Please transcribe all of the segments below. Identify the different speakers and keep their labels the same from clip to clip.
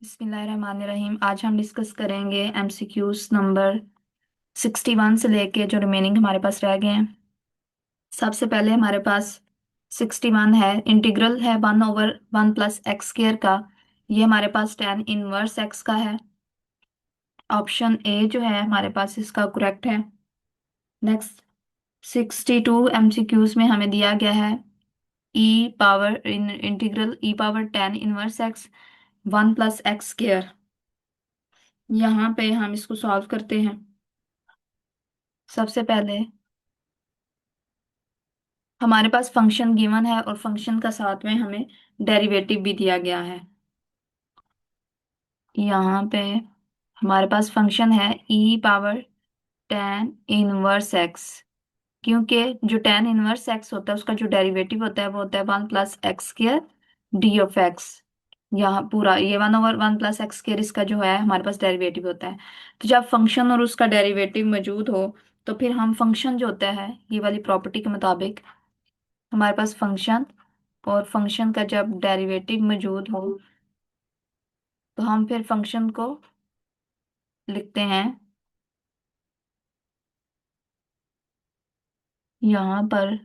Speaker 1: बिस्मिल्लाहिर्रहमानिर्रहीम। आज हम डिस्कस करेंगे एमसीक्यूज नंबर 61 से लेके जो रिमेनिंग हमारे पास रह गए हैं। सबसे पहले हमारे पास 61 है, इंटीग्रल है 1/1 प्लस एक्स स्क्र का। ये हमारे पास tan इनवर्स एक्स का है। ऑप्शन ए जो है हमारे पास इसका करेक्ट है। नेक्स्ट 62 एमसीक्यूज में हमें दिया गया है integral e power tan inverse x 1 plus x square. यहाँ पे हम इसको सॉल्व करते हैं। सबसे पहले हमारे पास फंक्शन गिवन है और फंक्शन का साथ में हमें डेरिवेटिव भी दिया गया है। यहाँ पे हमारे पास फंक्शन है e power tan inverse x. क्योंकि जो tan इनवर्स एक्स होता है उसका जो डेरिवेटिव होता है वो होता है 1 plus x square D of x. यहाँ पूरा ये 1/1 प्लस एक्स स्क्र इसका जो है हमारे पास डेरिवेटिव होता है। तो जब फंक्शन और उसका डेरिवेटिव मौजूद हो तो फिर हम फंक्शन जो होता है ये वाली प्रॉपर्टी के मुताबिक हमारे पास फंक्शन और फंक्शन का जब डेरिवेटिव मौजूद हो तो हम फिर फंक्शन को लिखते हैं यहाँ पर।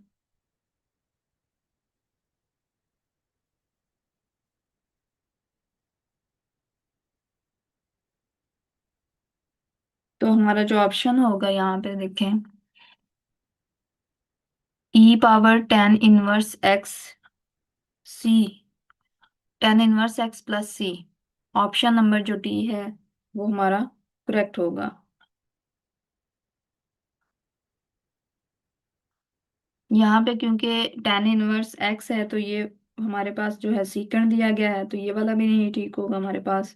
Speaker 1: तो हमारा जो ऑप्शन होगा यहाँ पे देखें, e power tan inverse x सी, tan इनवर्स एक्स प्लस सी। ऑप्शन नंबर जो डी है वो हमारा करेक्ट होगा। यहाँ पे क्योंकि tan इनवर्स एक्स है तो ये हमारे पास जो है सीकंड दिया गया है तो ये वाला भी नहीं ठीक होगा हमारे पास।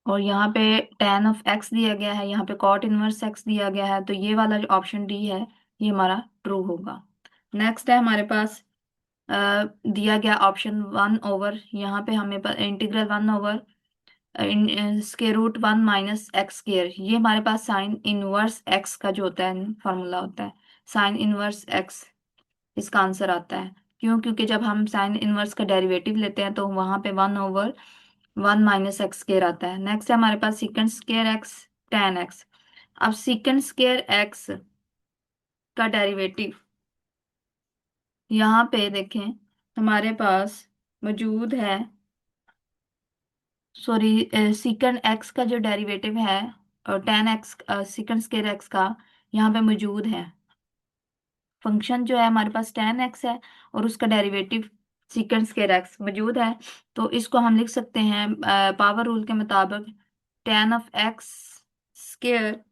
Speaker 1: और यहाँ पे tan ऑफ एक्स दिया गया है, यहाँ पे cot इनवर्स एक्स दिया गया है, तो ये वाला जो ऑप्शन डी है ये हमारा ट्रू होगा। नेक्स्ट है हमारे पास दिया गया ऑप्शन 1/, यहाँ पे हमें integral 1/, square root 1 - x square. ये हमारे पास साइन इनवर्स एक्स का जो होता है फॉर्मूला होता है, साइन इनवर्स एक्स इसका आंसर आता है। क्यों? क्योंकि जब हम साइन इनवर्स का डेरिवेटिव लेते हैं तो वहां पे 1/1 - एक्स स्क्र आता है। नेक्स्ट है हमारे पास secant square x tan x. अब सीकेंड स्क्वायर एक्स का डेरिवेटिव यहाँ पे देखें हमारे पास मौजूद है, सॉरी सीकेंड एक्स का जो डेरिवेटिव है और tan x secant square x का यहाँ पे मौजूद है। फंक्शन जो है हमारे पास tan एक्स है और उसका डेरिवेटिव सीकेंड स्क्वायर एक्स मौजूद है। तो इसको हम लिख सकते हैं पावर रूल के मुताबिक tan of x square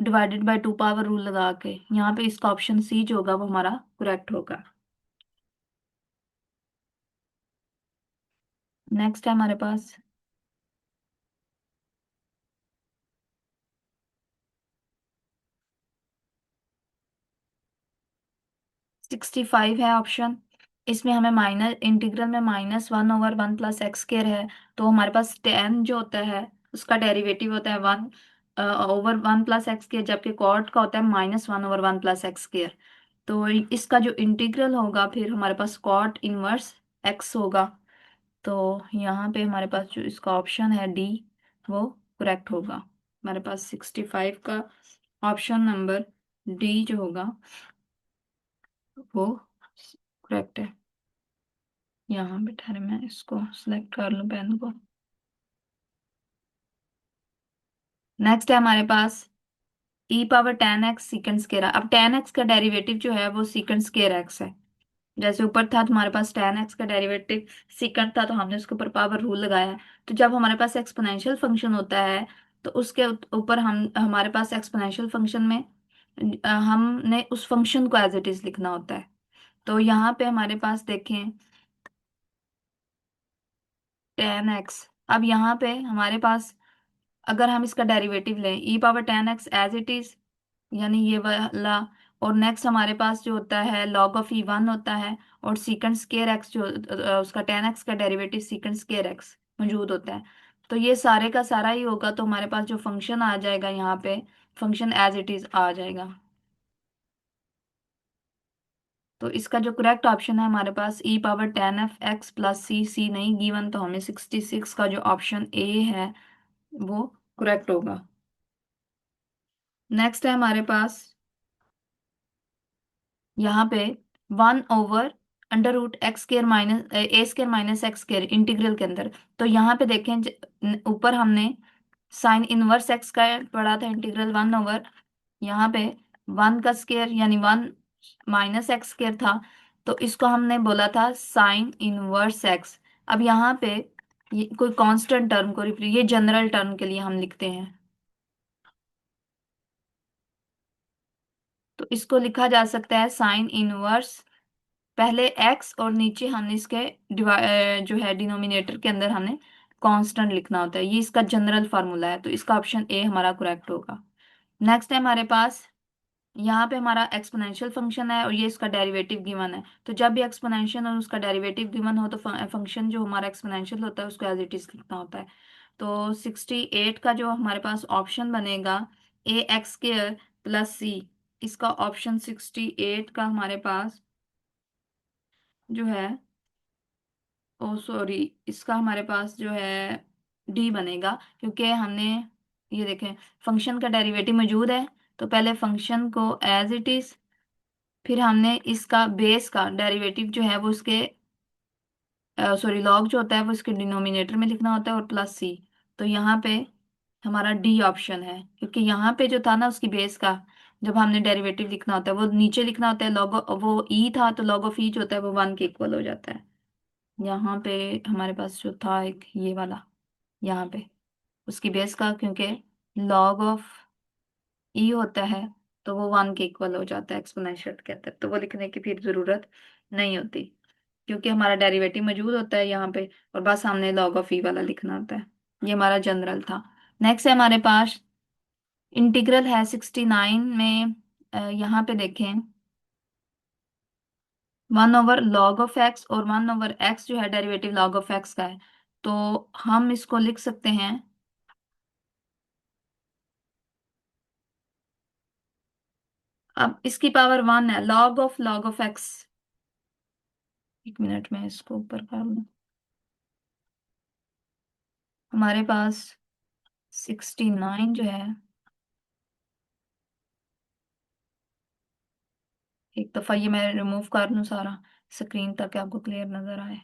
Speaker 1: divided by 2 power rule लगा के। यहाँ पे इसका ऑप्शन सी जो होगा वो हमारा करेक्ट होगा। नेक्स्ट है हमारे पास 65 है ऑप्शन। इसमें हमें माइनस इंटीग्रल में -1/1 प्लस एक्स स्क्र है। तो हमारे पास tan जो होता है उसका डेरिवेटिव होता है 1/1 प्लस एक्स स्क्र, जबकि कॉट का होता है -1/1 प्लस एक्स स्क्र। तो इसका जो इंटीग्रल होगा फिर हमारे पास कॉट इनवर्स एक्स होगा। तो यहाँ पे हमारे पास जो इसका ऑप्शन है डी वो करेक्ट होगा। हमारे पास 65 का ऑप्शन नंबर डी जो होगा वो करेक्ट है। यहाँ पे ठहरे मैं इसको सिलेक्ट कर लूँ पेन को। नेक्स्ट है हमारे पास e power tan x secant square. अब tan एक्स का डेरिवेटिव जो है वो सीकेंड स्क्वायर एक्स है। जैसे ऊपर था तुम्हारे पास tan एक्स का डेरिवेटिव सीकेंड था तो हमने उसके ऊपर पावर रूल लगाया है। तो जब हमारे पास एक्सपोनेंशियल फंक्शन होता है तो उसके ऊपर हम हमारे पास एक्सपोनेंशियल फंक्शन में हमने उस फंक्शन को एज इट इज लिखना होता है। तो यहाँ पे हमारे पास देखें tan एक्स। अब यहाँ पे हमारे पास अगर हम इसका डेरिवेटिव लें e power tan x as it is, यानी ये वाला, और नेक्स्ट हमारे पास जो होता है log ऑफ E1 होता है, और सीकेंड स्क्वायर एक्स जो उसका tan एक्स का डेरिवेटिव सीकेंड स्क्वायर एक्स मौजूद होता है। तो ये सारे का सारा ही होगा तो हमारे पास जो फंक्शन आ जाएगा यहाँ पे फंक्शन एज इट इज आ जाएगा। तो इसका जो करेक्ट ऑप्शन है हमारे पास e⁻tan(f(x+c), सी नहीं गिवन, तो हमें 66 का जो ऑप्शन ए है वो करेक्ट होगा। नेक्स्ट है हमारे पास यहाँ पे 1/√x² - a² - x² इंटीग्रल के अंदर। तो यहाँ पे देखें, ऊपर हमने साइन इनवर्स एक्स का पढ़ा था, इंटीग्रल 1/, यहाँ पे 1 का स्क्वायर यानी 1 - x² था, तो इसको हमने बोला था साइन इनवर्स एक्स। अब यहाँ पे ये कोई कांस्टेंट टर्म को ये जनरल टर्म के लिए हम लिखते हैं, तो इसको लिखा जा सकता है साइन इनवर्स, पहले एक्स और नीचे हमने इसके जो है डिनोमिनेटर के अंदर हमने कांस्टेंट लिखना होता है। ये इसका जनरल फार्मूला है, तो इसका ऑप्शन ए हमारा करेक्ट होगा। नेक्स्ट है हमारे पास, यहाँ पे हमारा एक्सपोनेंशियल फंक्शन है और ये इसका डेरिवेटिव गिवन है। तो जब भी एक्सपोनेंशियल और उसका डेरिवेटिव गिवन हो तो फंक्शन जो हमारा एक्सपोनेंशियल होता है उसको एज इट इज लिखना होता है। तो 68 का जो हमारे पास ऑप्शन बनेगा ax² + c, इसका ऑप्शन 68 का हमारे पास जो है, ओ सॉरी, इसका हमारे पास जो है डी बनेगा, क्योंकि हमने ये देखें फंक्शन का डेरिवेटिव मौजूद है, तो पहले फंक्शन को एज इट इज, फिर हमने इसका बेस का डेरिवेटिव जो है वो इसके सॉरी लॉग जो होता है वो इसके डिनोमिनेटर में लिखना होता है और प्लस सी। तो यहाँ पे हमारा डी ऑप्शन है, क्योंकि यहाँ पे जो था ना उसकी बेस का, जब हमने डेरिवेटिव लिखना होता है वो नीचे लिखना होता है, लॉग वो ई था तो लॉग ऑफ ई जो होता है वो 1 के इक्वल हो जाता है। यहाँ पे हमारे पास जो था एक ये वाला, यहाँ पे उसकी बेस का, क्योंकि लॉग ऑफ ई होता है तो वो 1 के इक्वल हो जाता है एक्सपोनेंशियल के अंदर, तो वो लिखने की फिर जरूरत नहीं होती, क्योंकि हमारा डेरिवेटिव मौजूद होता है यहाँ पे और बस हमने लॉग ऑफ ई वाला लिखना होता है। ये हमारा जनरल था। नेक्स्ट है हमारे पास इंटीग्रल है 69 में, यहाँ पे देखें 1/log(x) और 1/x जो है डेरिवेटिव log ऑफ एक्स का है, तो हम इसको लिख सकते हैं, अब इसकी पावर 1 है, log ऑफ एक्स। एक मिनट में इसको ऊपर कर लूं। हमारे पास 69 जो है, एक दफा ये मैं रिमूव कर लूं सारा स्क्रीन ताकि आपको क्लियर नजर आए।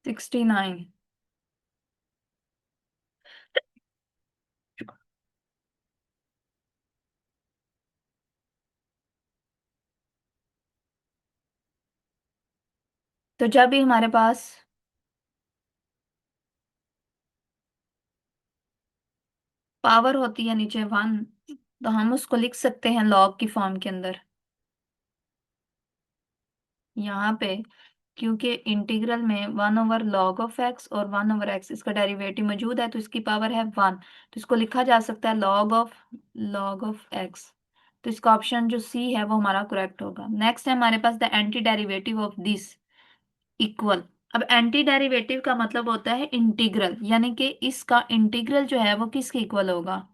Speaker 1: 69। तो जब भी हमारे पास पावर होती है नीचे 1, तो हम उसको लिख सकते हैं लॉग की फॉर्म के अंदर, यहाँ पे, क्योंकि इंटीग्रल में 1/log(x) और 1/x इसका डेरिवेटिव मौजूद है, तो इसकी पावर है 1, तो इसको लिखा जा सकता है log ऑफ x। तो इसका ऑप्शन जो सी है वो हमारा करेक्ट होगा। नेक्स्ट है हमारे पास the anti derivative of this equal. अब एंटी डेरिवेटिव का मतलब होता है इंटीग्रल, यानी कि इसका इंटीग्रल जो है वो किसके इक्वल होगा।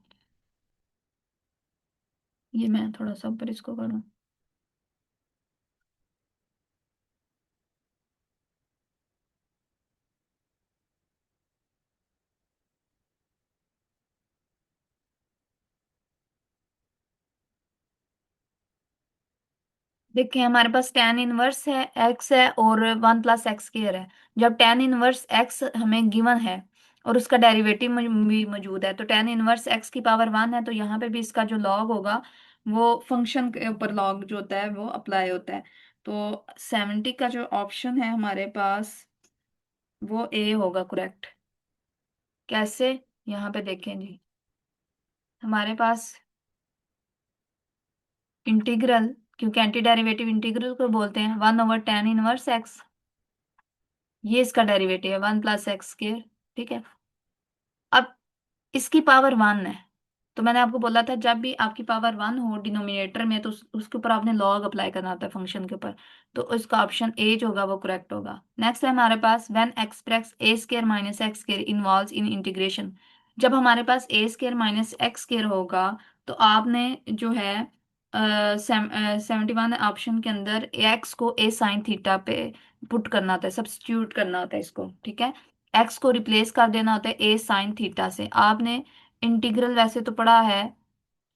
Speaker 1: ये मैं थोड़ा सा ऊपर इसको करूँ। देखिए हमारे पास टेन इनवर्स है एक्स है और 1 + x² है। जब टेन इनवर्स एक्स हमें गिवन है और उसका डेरिवेटिव भी मौजूद है, तो टेन इनवर्स एक्स की पावर 1 है, तो यहाँ पे भी इसका जो लॉग होगा वो फंक्शन के ऊपर लॉग जो होता है वो अप्लाई होता है। तो 70 का जो ऑप्शन है हमारे पास वो ए होगा करेक्ट। कैसे, यहाँ पे देखें जी, हमारे पास इंटीग्रल, क्योंकि एंटी डेरिवेटिव इंटीग्रल को बोलते हैं, 1/tan−1x, ये इसका डेरिवेटिव है 1 + x²। ठीक है, अब इसकी पावर 1 है, तो मैंने आपको बोला था जब भी आपकी पावर वन हो डिनोमिनेटर में तो उसके ऊपर आपने लॉग अप्लाई करना होता है फंक्शन के ऊपर। तो इसका ऑप्शन ए जो होगा वो करेक्ट होगा। नेक्स्ट है हमारे पास when express a square minus x square involves in integration. जब हमारे पास a square minus x square होगा तो आपने जो है 71 ऑप्शन के अंदर एक्स को ए साइन थीटा पे पुट करना होता है, सब्स्टिट्यूट करना होता है इसको, ठीक है। एक्स को रिप्लेस कर देना होता है ए साइन थीटा से। आपने इंटीग्रल वैसे तो पढ़ा है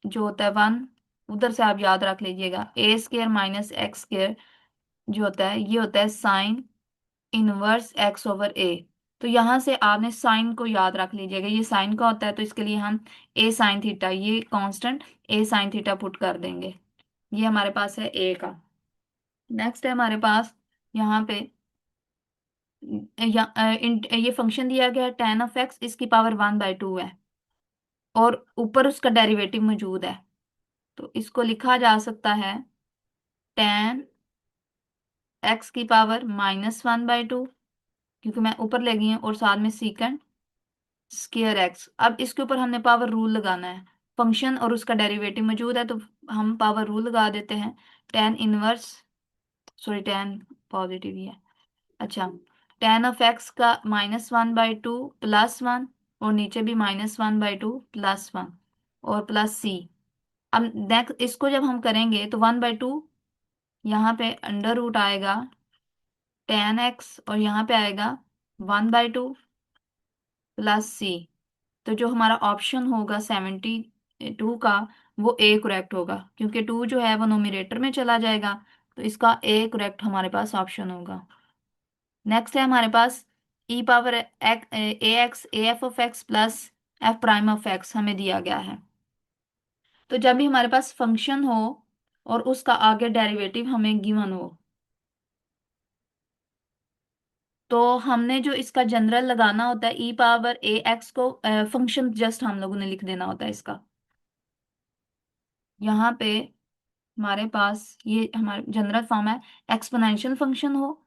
Speaker 1: जो होता है वन, उधर से आप याद रख लीजिएगा ए स्केयर माइनस एक्स स्केयर जो होता है ये होता है साइन इनवर्स एक्स ओवर ए। तो यहां से आपने साइन को याद रख लीजिएगा, ये साइन का होता है तो इसके लिए हम ए साइन थीटा, ये कांस्टेंट ए साइन थीटा पुट कर देंगे। ये हमारे पास है ए का। नेक्स्ट है हमारे पास यहाँ पे ये फंक्शन दिया गया है tan ऑफ एक्स, इसकी पावर 1/2 है और ऊपर उसका डेरिवेटिव मौजूद है। तो इसको लिखा जा सकता है tan एक्स की पावर -1/2, क्योंकि मैं ऊपर ले गई हूँ, और साथ में सीकेंड स्केयर एक्स। अब इसके ऊपर हमने पावर रूल लगाना है, फंक्शन और उसका डेरिवेटिव मौजूद है तो हम पावर रूल लगा देते हैं। tan inverse, sorry tan positive ही है, अच्छा, tan ऑफ एक्स का -1/2 +1, और नीचे भी -1/2 +1 और प्लस सी। अब नेक्स्ट इसको जब हम करेंगे तो 1/2 यहाँ पे अंडर रूट आएगा tan एक्स, और यहाँ पे आएगा 1/2 प्लस सी। तो जो हमारा ऑप्शन होगा 72 का वो ए करेक्ट होगा, क्योंकि 2 जो है वो नोमिनेटर में चला जाएगा। तो इसका ए करेक्ट हमारे पास ऑप्शन होगा। नेक्स्ट है हमारे पास e power a x a f of x plus f prime of x हमें दिया गया है। तो जब भी हमारे पास फंक्शन हो और उसका आगे डेरिवेटिव हमें गिवन हो तो हमने जो इसका जनरल लगाना होता है ई पावर ए एक्स को फंक्शन जस्ट हम लोगों ने लिख देना होता है इसका। यहाँ पे हमारे पास ये हमारा जनरल फॉर्म है, एक्सपोनेंशियल फंक्शन हो,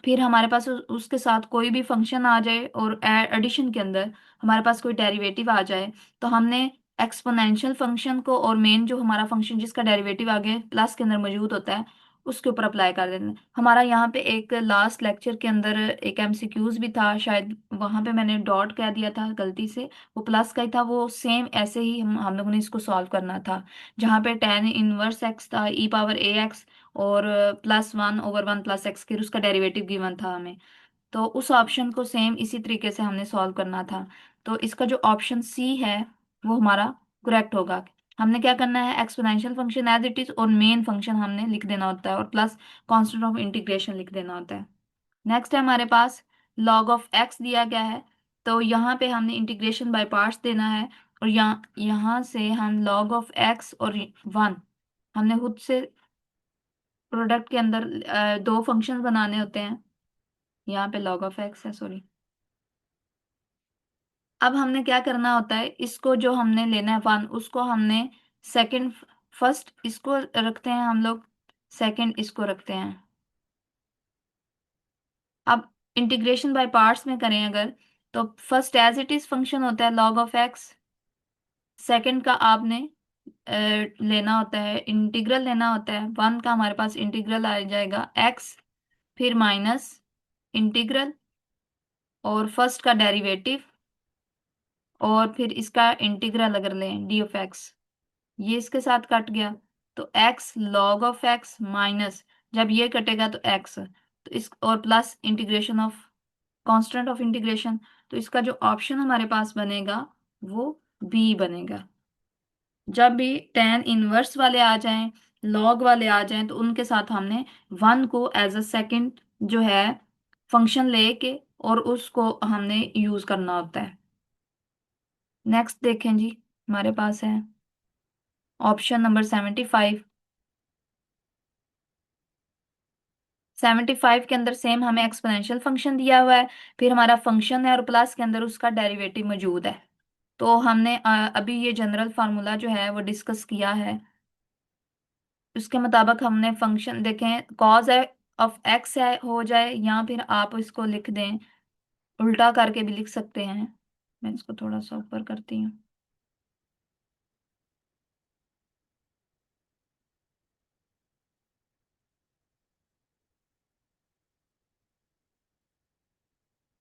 Speaker 1: फिर हमारे पास उसके साथ कोई भी फंक्शन आ जाए और एडिशन के अंदर हमारे पास कोई डेरिवेटिव आ जाए, तो हमने एक्सपोनेंशियल फंक्शन को और मेन जो हमारा फंक्शन जिसका डेरिवेटिव आगे प्लस के अंदर मौजूद होता है उसके ऊपर अप्लाई कर देना है। हमारा यहाँ पे एक लास्ट लेक्चर के अंदर एक एमसीक्यूज भी था, शायद वहां पे मैंने डॉट कह दिया था गलती से, वो प्लस का ही था। वो सेम ऐसे ही हम लोगों ने इसको सॉल्व करना था, जहाँ पे tan इनवर्स एक्स था ई पावर ए एक्स और +1/1 प्लस एक्स, फिर उसका डेरिवेटिव गिवन था हमें। तो उस ऑप्शन को सेम इसी तरीके से हमने सॉल्व करना था। तो इसका जो ऑप्शन सी है वो हमारा करेक्ट होगा। हमने क्या करना है, exponential function as it is और मेन फंक्शन हमने लिख देना होता है और प्लस कांस्टेंट ऑफ इंटीग्रेशन लिख देना होता है। नेक्स्ट है हमारे पास log ऑफ एक्स दिया गया है, तो यहाँ पे हमने इंटीग्रेशन बाय पार्ट्स देना है, और यहाँ से हम log ऑफ एक्स और 1 हमने खुद से प्रोडक्ट के अंदर दो फंक्शन बनाने होते हैं। यहाँ पे log ऑफ एक्स है, सॉरी। अब हमने क्या करना होता है, इसको जो हमने लेना है 1 उसको हमने सेकंड, फर्स्ट इसको रखते हैं हम लोग, सेकंड इसको रखते हैं। अब इंटीग्रेशन बाय पार्ट्स में करें अगर, तो first as it is function होता है log ऑफ एक्स, सेकंड का आपने लेना होता है इंटीग्रल, लेना होता है 1 का हमारे पास इंटीग्रल आ जाएगा एक्स, फिर माइनस इंटीग्रल और फर्स्ट का डेरिवेटिव, और फिर इसका इंटीग्रल अगर लें डी ऑफ एक्स, ये इसके साथ कट गया तो x log of x minus, जब ये कटेगा तो एक्स, तो इस और plus integration of constant of integration. तो इसका जो ऑप्शन हमारे पास बनेगा वो बी बनेगा। जब भी tan इनवर्स वाले आ जाएं, log वाले आ जाएं, तो उनके साथ हमने 1 को एज अ सेकंड जो है फंक्शन लेके और उसको हमने यूज करना होता है। नेक्स्ट देखें जी, हमारे पास है ऑप्शन नंबर 75। 75 के अंदर सेम हमें एक्सपोनेंशियल फंक्शन दिया हुआ है, फिर हमारा फंक्शन है और प्लस के अंदर उसका डेरिवेटिव मौजूद है। तो हमने अभी ये जनरल फार्मूला जो है वो डिस्कस किया है, उसके मुताबिक हमने फंक्शन देखें कॉज है ऑफ एक्स है हो जाए, या फिर आप इसको लिख दें, उल्टा करके भी लिख सकते हैं। मैं इसको थोड़ा सा ऊपर करती हूँ।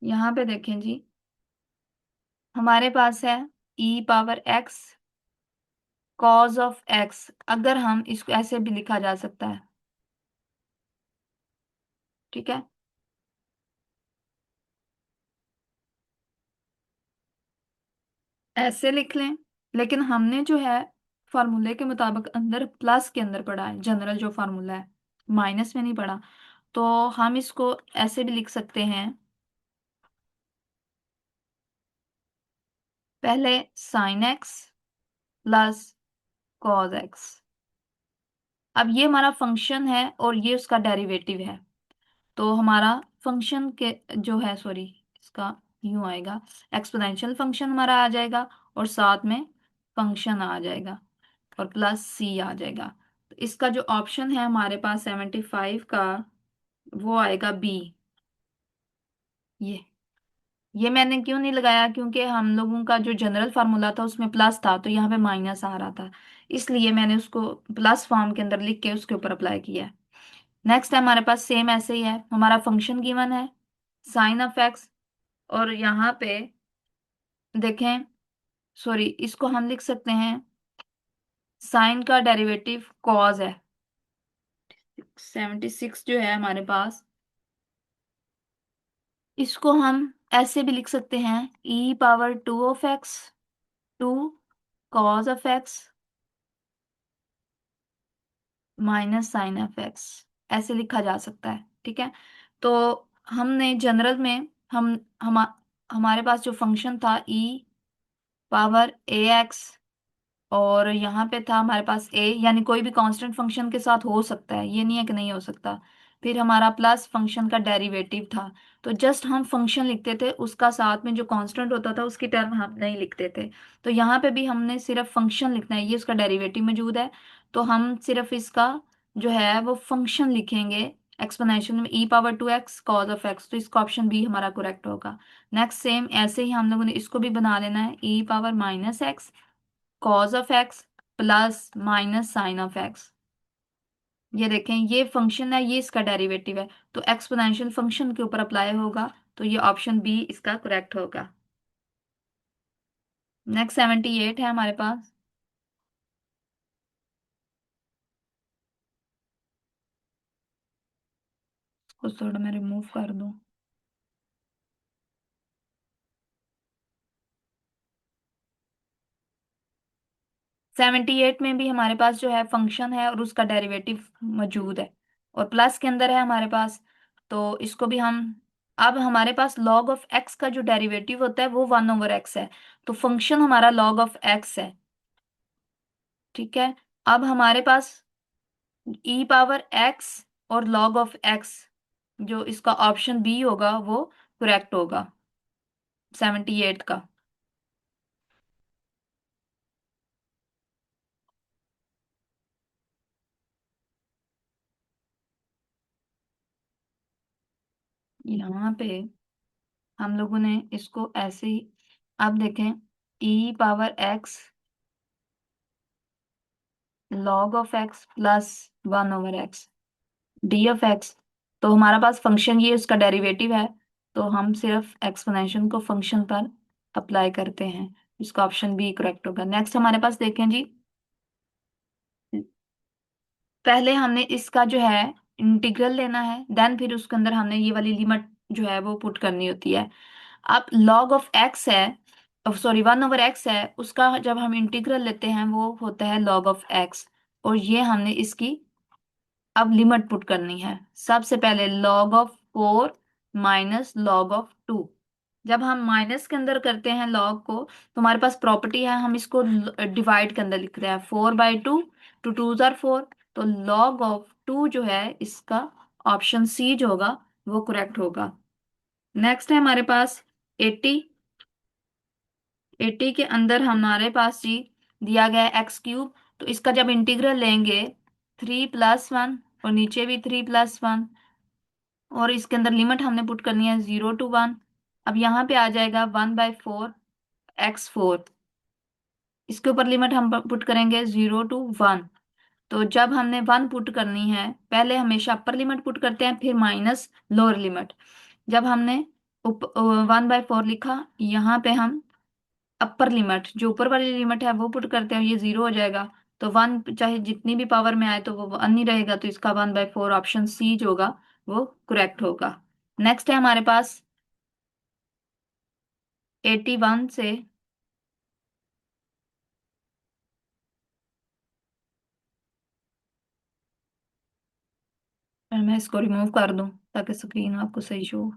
Speaker 1: यहाँ पे देखें जी, हमारे पास है e power x cos of x, अगर हम इसको ऐसे भी लिखा जा सकता है। ठीक है, ऐसे लिख लें, लेकिन हमने जो है फॉर्मूले के मुताबिक अंदर प्लस के अंदर पढ़ा है, जनरल जो फार्मूला है, माइनस में नहीं पढ़ा। तो हम इसको ऐसे भी लिख सकते हैं, पहले sine x plus cos x. अब ये हमारा फंक्शन है और ये उसका डेरिवेटिव है, तो हमारा फंक्शन के जो है, सॉरी, इसका यूं आएगा, एक्सपोनेंशियल फंक्शन हमारा आ जाएगा और साथ में फंक्शन आ जाएगा और प्लस सी आ जाएगा। तो इसका जो ऑप्शन है हमारे पास 75 का, वो आएगा बी। ये मैंने क्यों नहीं लगाया, क्योंकि हम लोगों का जो जनरल फार्मूला था उसमें प्लस था, तो यहाँ पे माइनस आ रहा था, इसलिए मैंने उसको प्लस फॉर्म के अंदर लिख के उसके ऊपर अप्लाई किया है। नेक्स्ट है हमारे पास सेम ऐसे ही है, हमारा फंक्शन गिवन है साइन ऑफ एक्स, और यहाँ पे देखें, सॉरी, इसको हम लिख सकते हैं साइन का डेरिवेटिव कॉज है। 76 जो है हमारे पास, इसको हम ऐसे भी लिख सकते हैं, e power two of x two cos of x minus sine of x, ऐसे लिखा जा सकता है। ठीक है, तो हमने जनरल में हम हमारे पास जो फंक्शन था ई पावर ए एक्स, और यहाँ पे था हमारे पास ए, यानी कोई भी कांस्टेंट फंक्शन के साथ हो सकता है, ये नहीं है कि नहीं हो सकता। फिर हमारा प्लस फंक्शन का डेरिवेटिव था, तो जस्ट हम फंक्शन लिखते थे, उसका साथ में जो कांस्टेंट होता था उसकी टर्म हम नहीं लिखते थे। तो यहाँ पे भी हमने सिर्फ फंक्शन लिखना है, ये उसका डेरिवेटिव मौजूद है, तो हम सिर्फ इसका जो है वो फंक्शन लिखेंगे एक्सपोनेंशियल में, e power two x cos of x, तो इसका ऑप्शन बी हमारा करेक्ट होगा। नेक्स्ट सेम ऐसे ही हम लोगों ने इसको भी बना लेना है, e power minus x cos of x plus minus sine of x. ये देखें, ये फंक्शन है, ये इसका डेरिवेटिव है, तो एक्सपोनेंशियल फंक्शन के ऊपर अप्लाई होगा, तो ये ऑप्शन बी इसका करेक्ट होगा। नेक्स्ट 78 है हमारे पास। कुछ थोड़ा मैं रिमूव कर दूं। 78 में भी हमारे पास जो है फंक्शन है और उसका डेरिवेटिव मौजूद है, और प्लस के अंदर है हमारे पास, तो इसको भी हम, अब हमारे पास लॉग ऑफ एक्स का जो डेरिवेटिव होता है वो 1/x है, तो फंक्शन हमारा लॉग ऑफ एक्स है। ठीक है, अब हमारे पास ई पावर एक्स और लॉग ऑफ एक्स, जो इसका ऑप्शन बी होगा वो करेक्ट होगा 78 का। यहाँ पे हम लोगों ने इसको ऐसे ही, अब देखें, e power x log of x plus 1/x d of x, तो हमारा पास फंक्शन ये उसका डेरिवेटिव है, तो हम सिर्फ एक्सपोनेंशियल को फंक्शन पर अप्लाई करते हैं, इसका ऑप्शन बी करेक्ट होगा। नेक्स्ट हमारे पास देखें जी, पहले हमने इसका जो है इंटीग्रल लेना है, देन फिर उसके अंदर हमने ये वाली लिमिट जो है वो पुट करनी होती है। अब लॉग ऑफ एक्स है, सॉरी 1/x है, उसका जब हम इंटीग्रल लेते हैं वो होता है लॉग ऑफ एक्स, और ये हमने इसकी अब लिमिट पुट करनी है। सबसे पहले log of 4 minus log of 2, जब हम माइनस के अंदर करते हैं log को, तो हमारे पास प्रॉपर्टी है, हम इसको डिवाइड के अंदर लिखते हैं, 4/2, टू टू जार 4, तो log ऑफ 2 जो है इसका ऑप्शन सी जो होगा वो करेक्ट होगा। नेक्स्ट है हमारे पास 80। 80 के अंदर हमारे पास जी दिया गया है x3, तो इसका जब इंटीग्रल लेंगे 3+1, और नीचे भी 3+1, और इसके अंदर लिमिट हमने पुट करनी है 0 to 1। अब यहाँ पे आ जाएगा 1/4 x4, इसके ऊपर लिमिट हम पुट करेंगे 0 to 1। तो जब हमने 1 पुट करनी है, पहले हमेशा अपर लिमिट पुट करते हैं, फिर माइनस लोअर लिमिट। जब हमने वन बाय फोर लिखा। यहाँ पे हम अपर लिमिट, जो ऊपर वाली लिमिट है वो पुट करते हैं, ये जीरो हो जाएगा। तो वन चाहे जितनी भी पावर में आए तो वो वन ही रहेगा, तो इसका one by four option C जो होगा वो करेक्ट होगा। नेक्स्ट है हमारे पास 81 से। मैं इसको रिमूव कर दूं ताकि स्क्रीन आपको सही शो।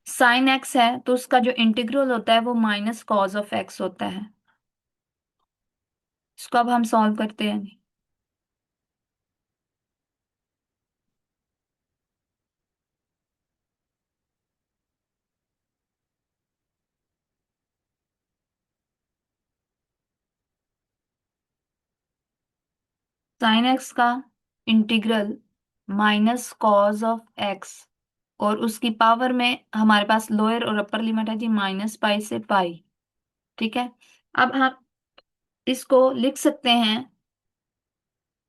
Speaker 1: साइन एक्स है तो उसका जो इंटीग्रल होता है वो माइनस कॉज ऑफ एक्स होता है। इसको अब हम सॉल्व करते हैं। साइन एक्स का integral minus cos of x, और उसकी पावर में हमारे पास लोअर और अपर लिमिट है जी माइनस पाई से पाई। ठीक है। अब हम इसको लिख सकते हैं,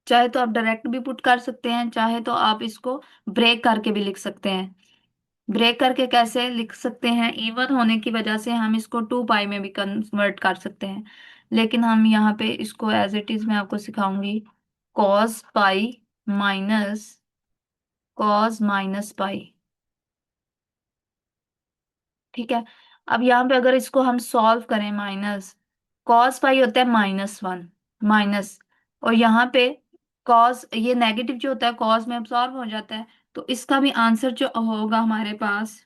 Speaker 1: चाहे तो आप डायरेक्ट भी पुट कर सकते हैं, चाहे तो आप इसको ब्रेक करके भी लिख सकते हैं। ब्रेक करके कैसे लिख सकते हैं, इवन होने की वजह से हम इसको टू पाई में भी कन्वर्ट कर सकते हैं, लेकिन हम यहाँ पे इसको एज इट इज मैं आपको सिखाऊंगी। Cos pi minus cos minus pi. ठीक है। अब यहाँ पे अगर इसको हम सॉल्व करें, माइनस कॉस पाई होता है माइनस वन, माइनस, और यहाँ पे कॉस, ये नेगेटिव जो होता है कॉस में अब्सॉर्ब हो जाता है, तो इसका भी आंसर जो होगा हमारे पास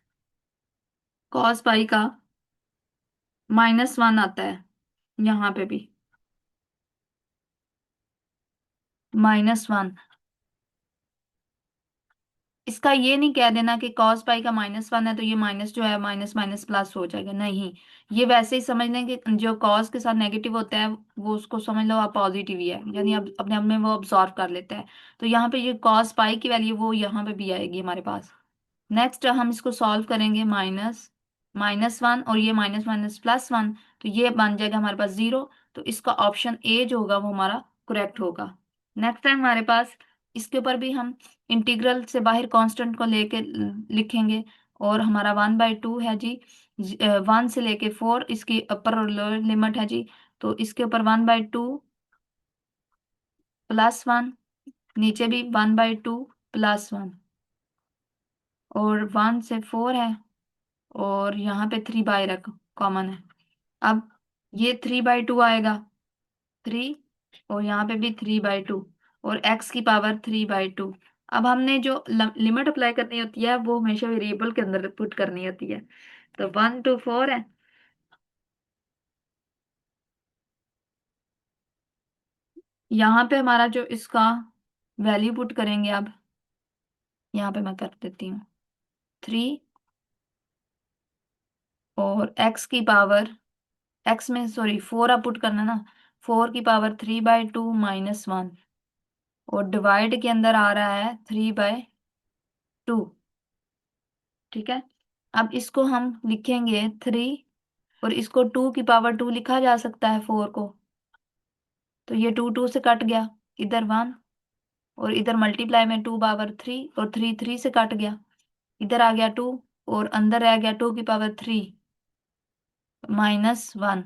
Speaker 1: कॉस पाई का माइनस वन आता है। यहाँ पे भी माइनस वन। इसका ये नहीं कह देना कि cos पाई का माइनस वन है तो ये माइनस जो है माइनस माइनस प्लस हो जाएगा, नहीं। ये वैसे ही समझ लें कि जो cos के साथ नेगेटिव होता है वो उसको समझ लो आप पॉजिटिव ही है, यानी अब अपने आप में वो ऑब्जॉर्व कर लेता है। तो यहाँ पे ये cos पाई की वैल्यू वो यहाँ पे भी आएगी हमारे पास। नेक्स्ट हम इसको सॉल्व करेंगे, माइनस माइनस वन और ये माइनस माइनस प्लस वन, तो ये बन जाएगा हमारे पास जीरो। तो इसका ऑप्शन ए जो होगा वो हमारा करेक्ट होगा। नेक्स्ट टाइम हमारे पास इसके ऊपर भी हम इंटीग्रल से बाहर कांस्टेंट को लेके लिखेंगे, और हमारा वन बाई टू है जी। वन से लेके फोर इसकी अपर और लोअर लिमिट है जी। तो इसके ऊपर one by two plus one, नीचे भी one by two plus one, और वन से फोर है, और यहाँ पे थ्री बाई रख कॉमन है। अब ये थ्री बाई टू आएगा, थ्री, और यहाँ पे भी थ्री बाई टू, और एक्स की पावर थ्री बाई टू। अब हमने जो लिमिट अप्लाई करनी होती है वो हमेशा वेरिएबल के अंदर पुट करनी होती है। तो वन टू फोर है। यहाँ पे हमारा जो इसका वैल्यू पुट करेंगे, अब यहाँ पे मैं कर देती हूँ थ्री, और एक्स की पावर, एक्स में सॉरी फोर आप पुट करना ना, फोर की power three by two minus one, और डिवाइड के अंदर आ रहा है थ्री बाय टू। ठीक है। अब इसको हम लिखेंगे थ्री, और इसको टू की पावर टू लिखा जा सकता है फोर को, तो ये टू टू से कट गया, इधर वन, और इधर मल्टीप्लाई में टू पावर थ्री, और थ्री थ्री से कट गया, इधर आ गया टू, और अंदर रह गया टू की पावर थ्री माइनस वन।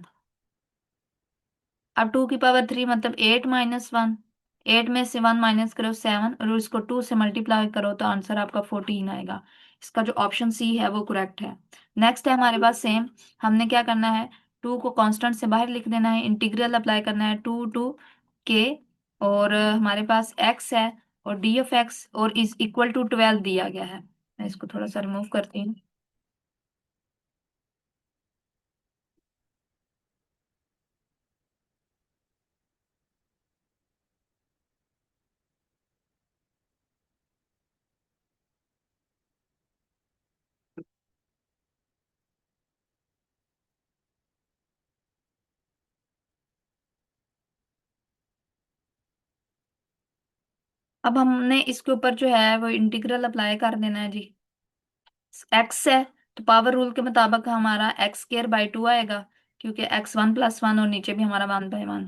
Speaker 1: अब टू की पावर थ्री मतलब एट माइनस वन, एट में से वन माइनस करो सेवन, और इसको टू से मल्टीप्लाई करो तो आंसर आपका 14 आएगा। इसका जो ऑप्शन सी है वो करेक्ट है। नेक्स्ट है हमारे पास सेम, हमने क्या करना है, टू को कांस्टेंट से बाहर लिख देना है, इंटीग्रल अप्लाई करना है टू टू के, और हमारे पास एक्स है, और डी ऑफ एक्स और इज इक्वल टू 12 दिया गया है। मैं इसको थोड़ा सा रिमूव करती हूँ। अब हमने इसके ऊपर जो है वो इंटीग्रल अप्लाई कर देना है जी। एक्स है तो पावर रूल के मुताबिक हमारा एक्स स्केयर बाई टू आएगा, क्योंकि एक्स वन प्लस वन और नीचे भी हमारा वन बाई वन।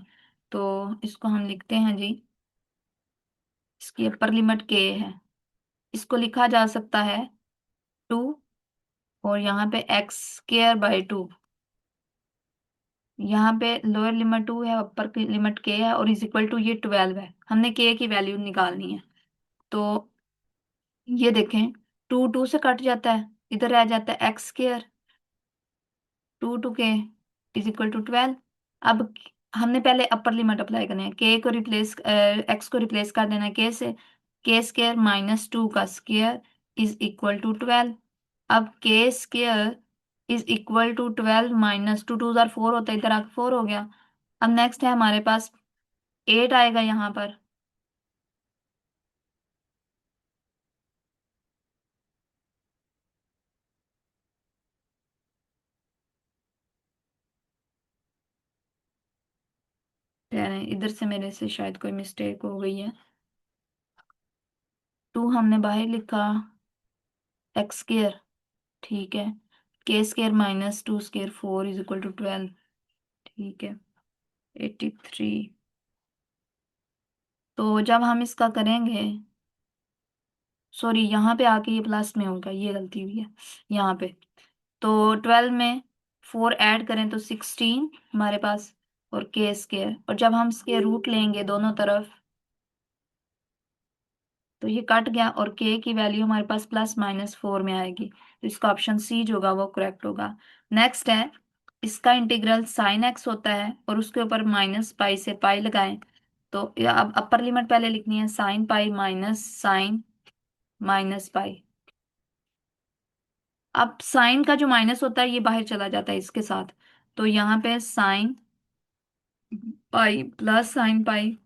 Speaker 1: तो इसको हम लिखते हैं जी, इसकी अपर लिमिट के है, इसको लिखा जा सकता है 2, और यहाँ पे एक्स स्क्वायर बाई 2। यहाँ पे लोअर लिमिट 2 है, अपर की लिमिट के है, और इज इक्वल टू ये 12 है। हमने के की वैल्यू निकालनी है। तो ये देखें, 2 2 से कट जाता है, इधर रह जाता है एक्स स्क्वायर, 2 के इज इक्वल टू 12। अब हमने पहले अपर लिमिट अप्लाई करनी है, के को रिप्लेस, एक्स को रिप्लेस कर देना है के से। के स्क्वायर माइनस 2 का स्क्वायर इज इक्वल टू 12। अब K square is equal to 12 minus 2, 2 जार 4 होता है, इधर आके 4 हो गया। अब नेक्स्ट है हमारे पास 8 आएगा यहाँ पर। इधर से मेरे से शायद कोई मिस्टेक हो गई है। 2 हमने बाहर लिखा, एक्स स्क्वायर, ठीक है, K square minus 2 square 4 is equal to 12, ठीक है, 83। तो जब हम इसका करेंगे, सॉरी यहाँ पे आके ये प्लस में होगा, ये गलती हुई है यहाँ पे। तो 12 में 4 ऐड करें तो 16 हमारे पास, और के स्क्वायर, और जब हम इसके रूट लेंगे दोनों तरफ तो ये कट गया, और के की वैल्यू हमारे पास प्लस माइनस 4 में आएगी। तो इसका ऑप्शन सी जो होगा वो करेक्ट होगा। नेक्स्ट है, इसका इंटीग्रल साइन एक्स होता है और उसके ऊपर माइनस पाई से पाई लगाएं। तो अब अपर लिमिट पहले लिखनी है, sine pi minus sine minus pi. अब साइन का जो माइनस होता है ये बाहर चला जाता है इसके साथ, तो यहाँ पे sine pi plus sine pi.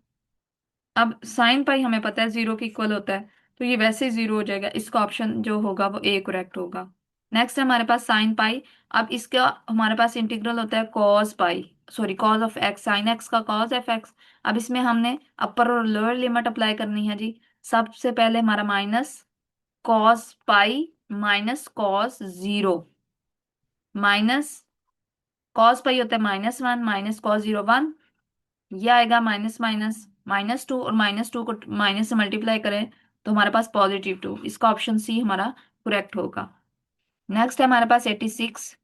Speaker 1: अब साइन पाई हमें पता है 0 के इक्वल होता है, तो ये वैसे ही 0 हो जाएगा। इसका ऑप्शन जो होगा वो ए करेक्ट होगा। नेक्स्ट है हमारे पास साइन पाई। अब इसका हमारे पास इंटीग्रल होता है cos pi, sorry cos of x, sine x का कॉस एफ एक्स। अब इसमें हमने अपर और लोअर लिमिट अप्लाई करनी है जी। सबसे पहले हमारा minus cos pi minus cos 0, minus cos pi होता है -1 माइनस कॉस 0 1। ये आएगा माइनस माइनस -2, और -2 को माइनस से मल्टीप्लाई करें तो हमारे पास +2। इसका ऑप्शन सी हमारा करेक्ट होगा। नेक्स्ट है हमारे पास 86।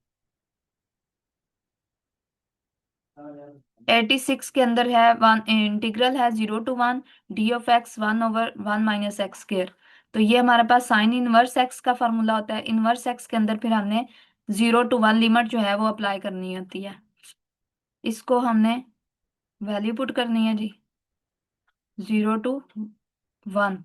Speaker 1: 86 के अंदर है वन, इंटीग्रल है 0 to 1 D of x 1/1 minus x square. तो ये हमारे पास साइन इनवर्स एक्स का फॉर्मूला होता है। इनवर्स एक्स के अंदर फिर हमने 0 to 1 लिमिट जो है वो अप्लाई करनी होती है। इसको हमने वैल्यू पुट करनी है जी, 0 to 1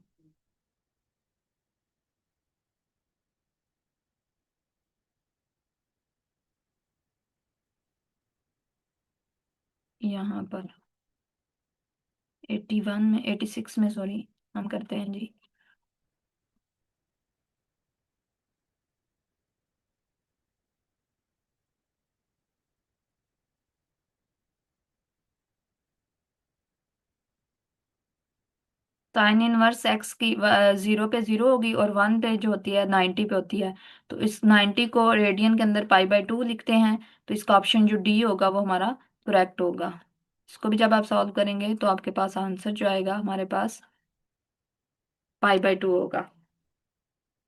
Speaker 1: यहाँ पर 81 में, 86 में, सॉरी, हम करते हैं जी। साइन इनवर्स एक्स की 0 पे 0 होगी, और 1 पे जो होती है 90 पे होती है। तो इस 90 को रेडियन के अंदर पाई/2 लिखते हैं। तो इसका ऑप्शन जो डी होगा वो हमारा करेक्ट होगा। इसको भी जब आप सॉल्व करेंगे तो आपके पास आंसर जो आएगा हमारे पास पाई/2 होगा।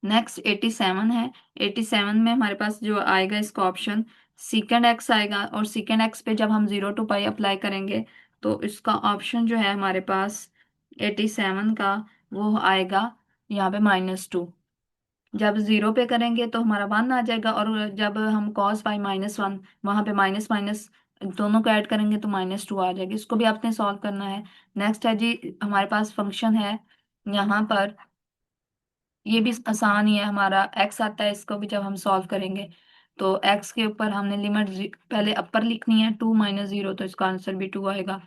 Speaker 1: नेक्स्ट 87 है। 87 में हमारे पास जो आएगा इसका ऑप्शन सीकेंड एक्स आएगा, और सीकेंड एक्स पे जब हम 0 to पाई अप्लाई करेंगे तो इसका ऑप्शन जो है हमारे पास 87 का वो आएगा यहाँ पे -2। जब 0 पे करेंगे तो हमारा 1 आ जाएगा, और जब हम cos पाई -1 वहां पे माइनस माइनस दोनों को ऐड करेंगे तो -2 आ जाएगी। इसको भी आपने सॉल्व करना है। नेक्स्ट है जी, हमारे पास फंक्शन है यहाँ पर, ये भी आसान ही है, हमारा एक्स आता है, इसको भी जब हम सॉल्व करेंगे तो एक्स के ऊपर हमने लिमिट पहले अपर लिखनी है, 2 - 0, तो इसका आंसर भी 2 आएगा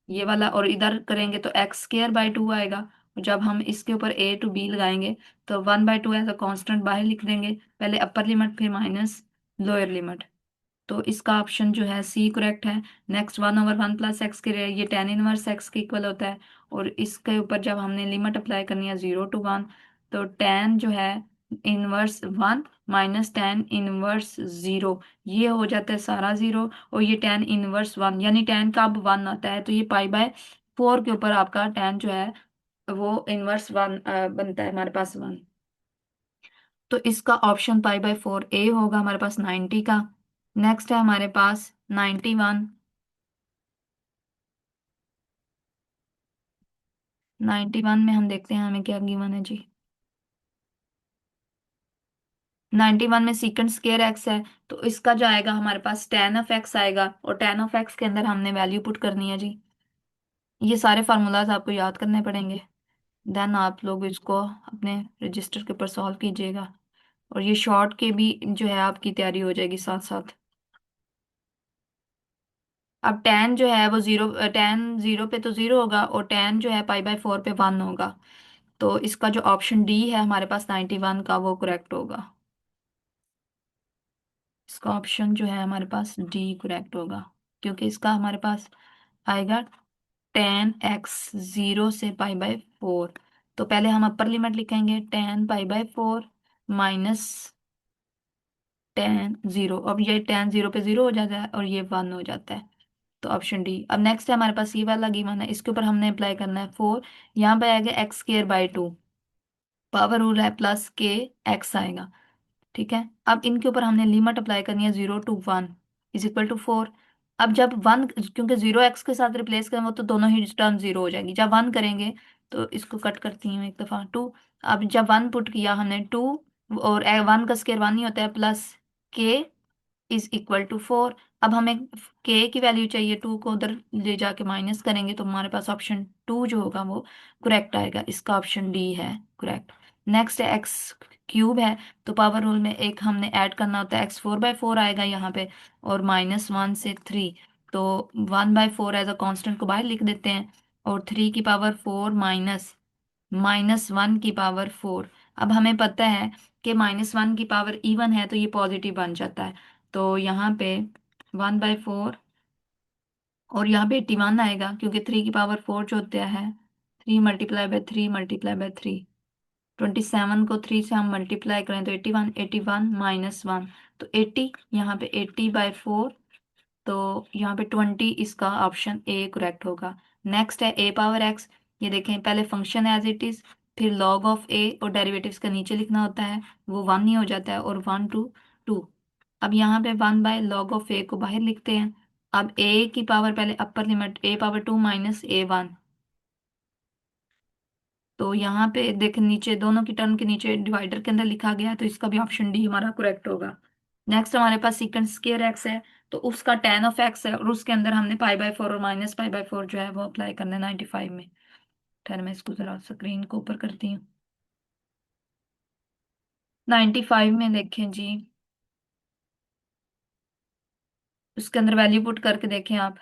Speaker 1: ये वाला। और इधर करेंगे तो x² बाई 2 आएगा। और जब हम इसके ऊपर a to b लगाएंगे तो 1/2 एज अ कांस्टेंट बाहर लिख देंगे, पहले अपर लिमिट फिर माइनस लोअर लिमिट। तो इसका ऑप्शन जो है सी करेक्ट है। नेक्स्ट 1/1 प्लस एक्स के ये टेन इनवर्स एक्स के इक्वल होता है, और इसके ऊपर जब हमने लिमिट अप्लाई करनी है 0 to 1, तो टेन जो है इनवर्स 1 माइनस टेन इनवर्स 0, ये हो जाता है सारा 0, और ये टेन इनवर्स 1, यानी टेन का अब 1 आता है, तो ये पाई/4 के ऊपर आपका टेन जो है वो इनवर्स 1 बनता है हमारे पास 1। तो इसका ऑप्शन पाई बाय 4 ए होगा हमारे पास 90 का। नेक्स्ट है हमारे पास 91। 91 में हम देखते हैं हमें क्या गिवन है जी। 91 में सीकेंट स्केयर एक्स है, तो इसका जो आएगा हमारे पास टेन ऑफ एक्स आएगा, और टेन ऑफ एक्स के अंदर हमने वैल्यू पुट करनी है जी। ये सारे फार्मूलाज आपको याद करने पड़ेंगे, देन आप लोग इसको अपने रजिस्टर के ऊपर सॉल्व कीजिएगा, और ये शॉर्ट के भी जो है आपकी तैयारी हो जाएगी साथ साथ। अब टेन जो है वो जीरो, टेन जीरो पे तो जीरो होगा, और टेन जो है पाई बाय 4 पे 1 होगा। तो इसका जो ऑप्शन डी है हमारे पास 91 का, वो करेक्ट होगा। इसका ऑप्शन जो है हमारे पास डी करेक्ट होगा, क्योंकि इसका हमारे पास आएगा 10x 0 से पाई बाय 4। तो पहले हम अपर लिमिट लिखेंगे, 10 पाई बाय 4 माइनस 10 0। अब ये 10 0 पे 0 हो जाता है, और ये 1 हो जाता है। तो ऑप्शन डी। अब नेक्स्ट है हमारे पास ये वाला गिवन है, इसके ऊपर हमने अप्लाई करना है 4। यहाँ पे आएगा x² बाय 2, पावर रूल है, प्लस के एक्स आएगा। ठीक है, अब इनके ऊपर हमने लिमिट अप्लाई करनी है 0 to 1 = 4। अब जब 1, क्योंकि 0 x के साथ रिप्लेस करें वो तो दोनों ही टर्म 0 हो जाएगी, जब 1 करेंगे तो इसको कट करती हूँ एक दफा 2। अब जब 1 पुट किया हमने 2, और 1 का स्केयर 1 ही होता है, प्लस के = 4। अब हमें के की वैल्यू चाहिए, 2 को उधर ले जाके माइनस करेंगे तो हमारे पास ऑप्शन 2 जो होगा वो करेक्ट आएगा। इसका ऑप्शन डी है करेक्ट। नेक्स्ट है x³ है, तो पावर रूल में एक हमने ऐड करना होता है, x4/4 आएगा यहाँ पे, और -1 से 3। तो 1/4 एज अ कांस्टेंट को बाहर लिख देते हैं, और 3 की पावर 4 माइनस -1 की पावर 4। अब हमें पता है कि -1 की पावर इवन है तो ये पॉजिटिव बन जाता है। तो यहाँ पे 1/4, और यहाँ पे 81 आएगा, क्योंकि 3 की पावर 4 जो होता है 3 × 3 × 3 27 को 3 से हम मल्टीप्लाई करें तो 81, 81 -1 तो 80। यहाँ पे 80/4, तो यहाँ पे 20, इसका ऑप्शन ए करेक्ट होगा। नेक्स्ट है a⁻x। ये देखें, पहले फंक्शन एज इट इज, फिर log ऑफ a, और डेरिवेटिव्स का नीचे लिखना होता है, वो 1 ही हो जाता है, और 1 to 2। अब यहाँ पे 1/log ऑफ a को बाहर लिखते हैं। अब a की पावर, पहले upper limit a⁻2 minus a1। तो यहाँ पे देख, नीचे दोनों की टर्म के नीचे डिवाइडर के अंदर लिखा गया है, तो इसका भी ऑप्शन डी हमारा करेक्ट होगा। नेक्स्ट हमारे पास सीकेंट स्क्वायर एक्स है, तो उसका tan ऑफ एक्स है, और उसके अंदर हमने पाई बाय 4 और -पाई बाय 4 जो है वो अप्लाई करना है 95 में। ठहर मैं इसको जरा स्क्रीन को ऊपर करती हूँ। 95 में देखें जी, उसके अंदर वैल्यू पुट करके देखें आप।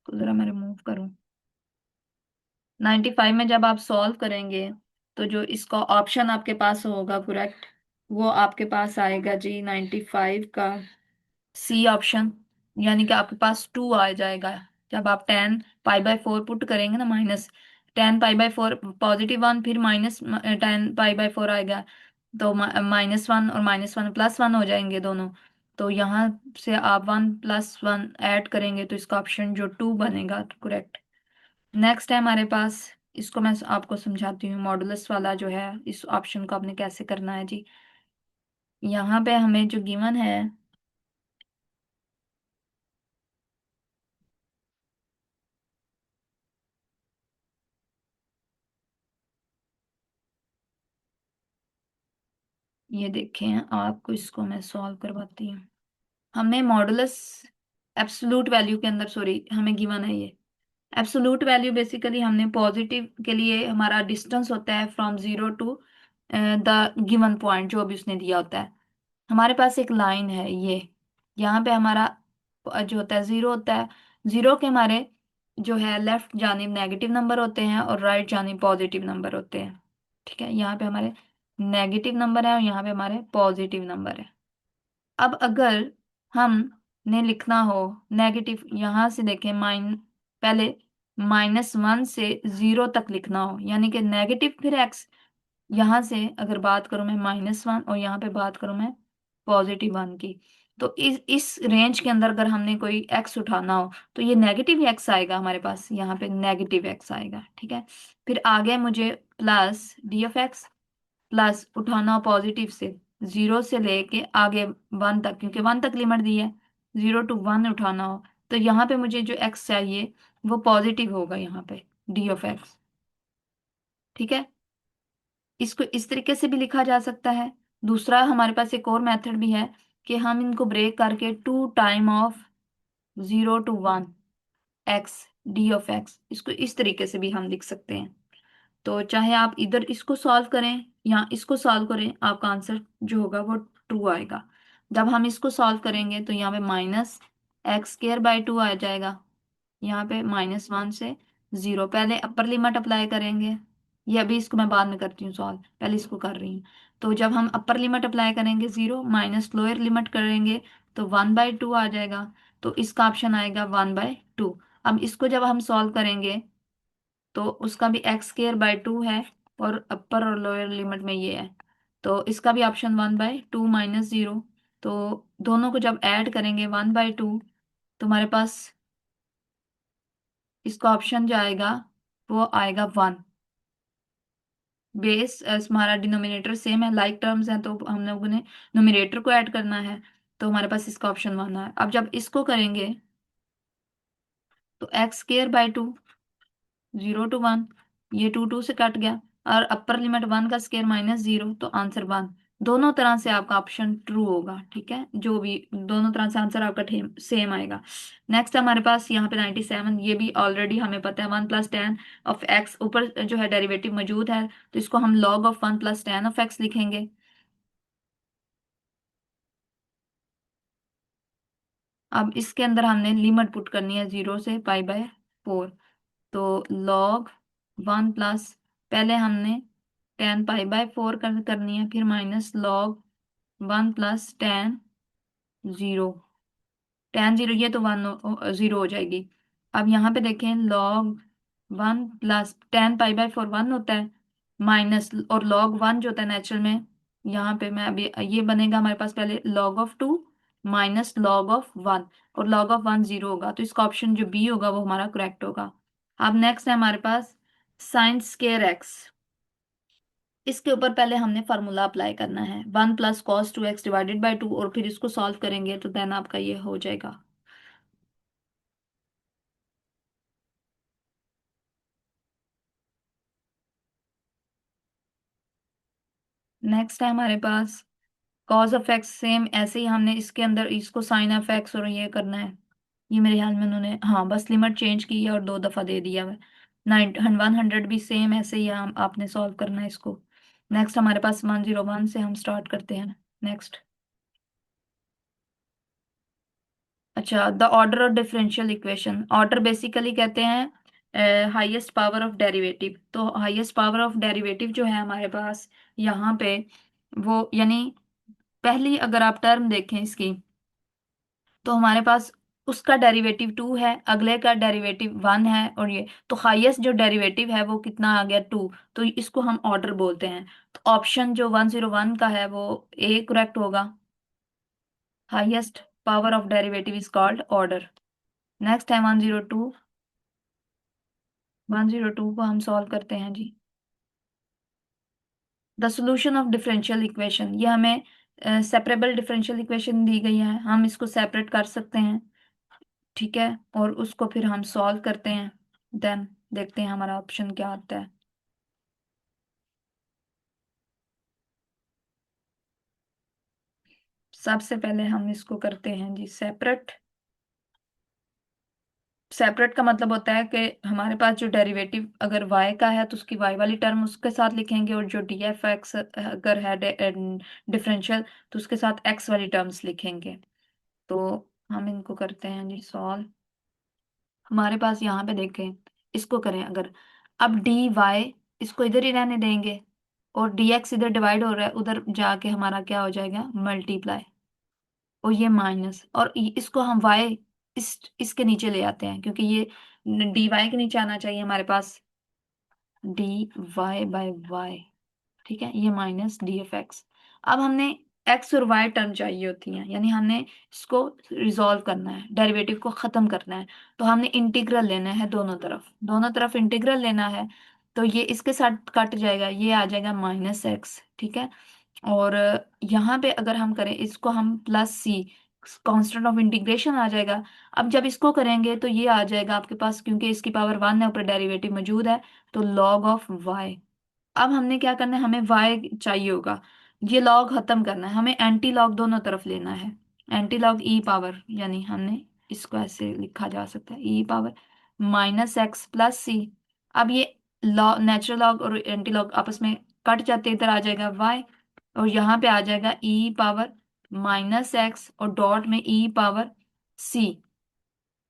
Speaker 1: तो जरा मैं रिमूव करूँ। 95 में जब आप सॉल्व करेंगे, तो जो इसका ऑप्शन आपके पास होगा करेक्ट, वो आपके पास आएगा जी 95 का सी ऑप्शन। यानी कि आपके पास 2 आ जाएगा। जब आप 10 पाई बाय 4 पुट करेंगे ना, -10 पाई बाय 4 +1, फिर -10 पाई बाय 4 आएगा, तो -1 और -1 +1 हो जाएंगे दोनों। तो यहाँ से आप 1 + 1 ऐड करेंगे, तो इसका ऑप्शन जो 2 बनेगा करेक्ट। नेक्स्ट है हमारे पास, इसको मैं आपको समझाती हूँ, मॉडुलस वाला जो है, इस ऑप्शन को आपने कैसे करना है जी। यहाँ पे हमें जो गिवन है, ये देखें, आपको इसको मैं सॉल्व करवाती हूँ। हमें मॉडुलस एब्सोलूट वैल्यू के अंदर, सॉरी, हमें गिवन है ये एब्सोलूट वैल्यू। बेसिकली हमने पॉजिटिव के लिए हमारा डिस्टेंस होता है from 0 to the given point, जो भी उसने दिया होता है। हमारे पास एक लाइन है ये, यहाँ पे हमारा जो होता है 0 होता है। 0 के हमारे जो है लेफ्ट जानिब नेगेटिव नंबर होते हैं, और राइट जानिब पॉजिटिव नंबर होते हैं। ठीक है, यहाँ पे हमारे नेगेटिव नंबर है, और यहाँ पे हमारे पॉजिटिव नंबर है। अब अगर हम ने लिखना हो नेगेटिव, यहाँ से देखें, पहले -1 से 0 तक लिखना हो, यानी कि नेगेटिव फिर एक्स। यहाँ से अगर बात करूं मैं -1, और यहाँ पे बात करूं मैं +1 की, तो इस रेंज के अंदर अगर हमने कोई एक्स उठाना हो तो ये नेगेटिव एक्स आएगा हमारे पास, यहाँ पे नेगेटिव एक्स आएगा, ठीक है। फिर आगे मुझे plus D of x, plus उठाना हो पॉजिटिव से, जीरो से लेके आगे वन तक, क्योंकि वन तक लिमिट दी है, 0 to 1 उठाना हो, तो यहाँ पे मुझे जो एक्स चाहिए वो पॉजिटिव होगा यहाँ पे, डी ऑफ एक्स, ठीक है। इसको इस तरीके से भी लिखा जा सकता है। दूसरा हमारे पास एक और मेथड भी है कि हम इनको ब्रेक करके 2 time of 0 to 1 x, d of x, इसको इस तरीके से भी हम लिख सकते हैं। तो चाहे आप इधर इसको सॉल्व करें या इसको सॉल्व करें, आपका आंसर जो होगा वो ट्रू आएगा। जब हम इसको सॉल्व करेंगे तो यहाँ पे -x² by 2 आ जाएगा, यहाँ पे -1 से 0, पहले अपर लिमिट अप्लाई करेंगे, ये अभी इसको मैं बाद में करती हूँ सॉल्व, पहले इसको कर रही हूँ। तो जब हम अपर लिमिट अप्लाई करेंगे 0 माइनस लोअर लिमिट करेंगे तो 1/2 आ जाएगा, तो इसका ऑप्शन आएगा 1/2। अब इसको जब हम सॉल्व करेंगे तो उसका भी x² by 2 है, और अपर और लोअर लिमिट में ये है, तो इसका भी ऑप्शन 1/2 - 0। तो दोनों को जब ऐड करेंगे 1/2, तो हमारे पास इसका ऑप्शन जो आएगा वो आएगा 1। बेस हमारा डिनोमिनेटर सेम है, लाइक टर्म्स हैं, तो हम लोगों ने नोमिनेटर को ऐड करना है, तो हमारे पास इसका ऑप्शन 1 है। अब जब इसको करेंगे तो x² by 2, 0 to 1, ये 2 से कट गया, और अपर लिमिट 1 का स्केयर -0, तो आंसर 1। दोनों तरह से आपका ऑप्शन ट्रू होगा, ठीक है, जो भी दोनों तरह से आंसर आपका सेम आएगा। नेक्स्ट हमारे पास यहाँ पे 97, ये भी ऑलरेडी हमें पता है, 1 + tan(x), ऊपर जो है डेरिवेटिव मौजूद है, तो इसको हम log ऑफ 1 + tan(x) लिखेंगे। अब इसके अंदर हमने लिमिट पुट करनी है 0 से π/4, तो log 1 पहले हमने tan π/4 करनी है, फिर -log 1 + tan 0, tan 0 ये तो 0 हो जाएगी। अब यहाँ पे देखें, log 1 + tan π/4 1 होता है, माइनस और log 1 जो होता है नेचुरल में, यहाँ पे मैं अभी ये बनेगा हमारे पास पहले log(2) -log(1), और log(1) 0 होगा, तो इसका ऑप्शन जो बी होगा वो हमारा करेक्ट होगा। अब नेक्स्ट है हमारे पास sin²x। इसके ऊपर पहले हमने फार्मूला अप्लाई करना है, 1 + cos 2x/2, और फिर इसको सॉल्व करेंगे तो देन आपका ये हो जाएगा। नेक्स्ट है हमारे पास cos(x), सेम ऐसे ही हमने इसके अंदर इसको sin(x) और ये करना है। ये मेरे ख्याल में उन्होंने, हाँ, बस लिमिट चेंज की है और 2 दफा दे दिया है। 100 भी सेम ऐसे ही हम आपने सॉल्व करना है इसको। नेक्स्ट हमारे पास 101 से हम स्टार्ट करते हैं। नेक्स्ट, अच्छा, the order of differential equation. Order basically कहते हैं हाईएस्ट पावर ऑफ डेरिवेटिव। तो हाईएस्ट पावर ऑफ डेरिवेटिव जो है हमारे पास यहाँ पे, वो यानी पहली अगर आप टर्म देखें इसकी, तो हमारे पास उसका डेरिवेटिव 2 है, अगले का डेरिवेटिव 1 है, और ये तो हाईएस्ट जो डेरिवेटिव है वो कितना आ गया, 2, तो इसको हम ऑर्डर बोलते हैं। तो ऑप्शन जो 101 का है वो ए करेक्ट होगा। Highest power of derivative is called order. Next है 102। 102 को हम सॉल्व करते हैं जी। The solution of differential equation, ये हमें सेपरेबल डिफरेंशियल इक्वेशन दी गई है, हम इसको सेपरेट कर सकते हैं, ठीक है, और उसको फिर हम सॉल्व करते हैं, देन देखते हैं हमारा ऑप्शन क्या आता है। सबसे पहले हम इसको करते हैं जी सेपरेट। सेपरेट का मतलब होता है कि हमारे पास जो डेरिवेटिव अगर y का है तो उसकी y वाली टर्म उसके साथ लिखेंगे, और जो डी एफ एक्स अगर है डिफरेंशियल तो उसके साथ x वाली टर्म्स लिखेंगे। तो हम इनको करते हैं जी सॉल्व। हमारे पास यहाँ पे देखें, इसको करें अगर, अब डी वाई इसको इधर ही रहने देंगे, और डी एक्स इधर डिवाइड हो रहा है, उधर जाके हमारा क्या हो जाएगा, मल्टीप्लाई, और ये माइनस, और इसको हम वाई इसके नीचे ले आते हैं, क्योंकि ये डी वाई के नीचे आना चाहिए हमारे पास, डी वाई बाय वाई, ठीक है, ये माइनस डी एफ एक्स। अब हमने एक्स और वाई टर्म चाहिए होती हैं, यानी हमने इसको रिजॉल्व करना है, डेरिवेटिव को खत्म करना है। तो हमने इंटीग्रल लेना है दोनों तरफ, दोनों तरफ इंटीग्रल लेना है। तो ये इसके साथ कट जाएगा, ये आ जाएगा -x, ठीक है। और यहाँ पे अगर हम करें इसको, हम +c, कांस्टेंट ऑफ इंटीग्रेशन आ जाएगा। अब जब इसको करेंगे तो ये आ जाएगा आपके पास, क्योंकि इसकी पावर 1 है, ऊपर डेरिवेटिव मौजूद है, तो log ऑफ y। अब हमने क्या करना है, हमें y चाहिए होगा, ये लॉग खत्म करना है, हमें एंटी लॉग दोनों तरफ लेना है। एंटी लॉग ई पावर, यानी हमने इसको ऐसे लिखा जा सकता है, ई पावर -x + c। अब ये लॉग, नेचुरल लॉग और एंटी लॉग आपस में कट जाते, इधर आ जाएगा y, और यहाँ पे आ जाएगा ई पावर -x, और डॉट में ई पावर c,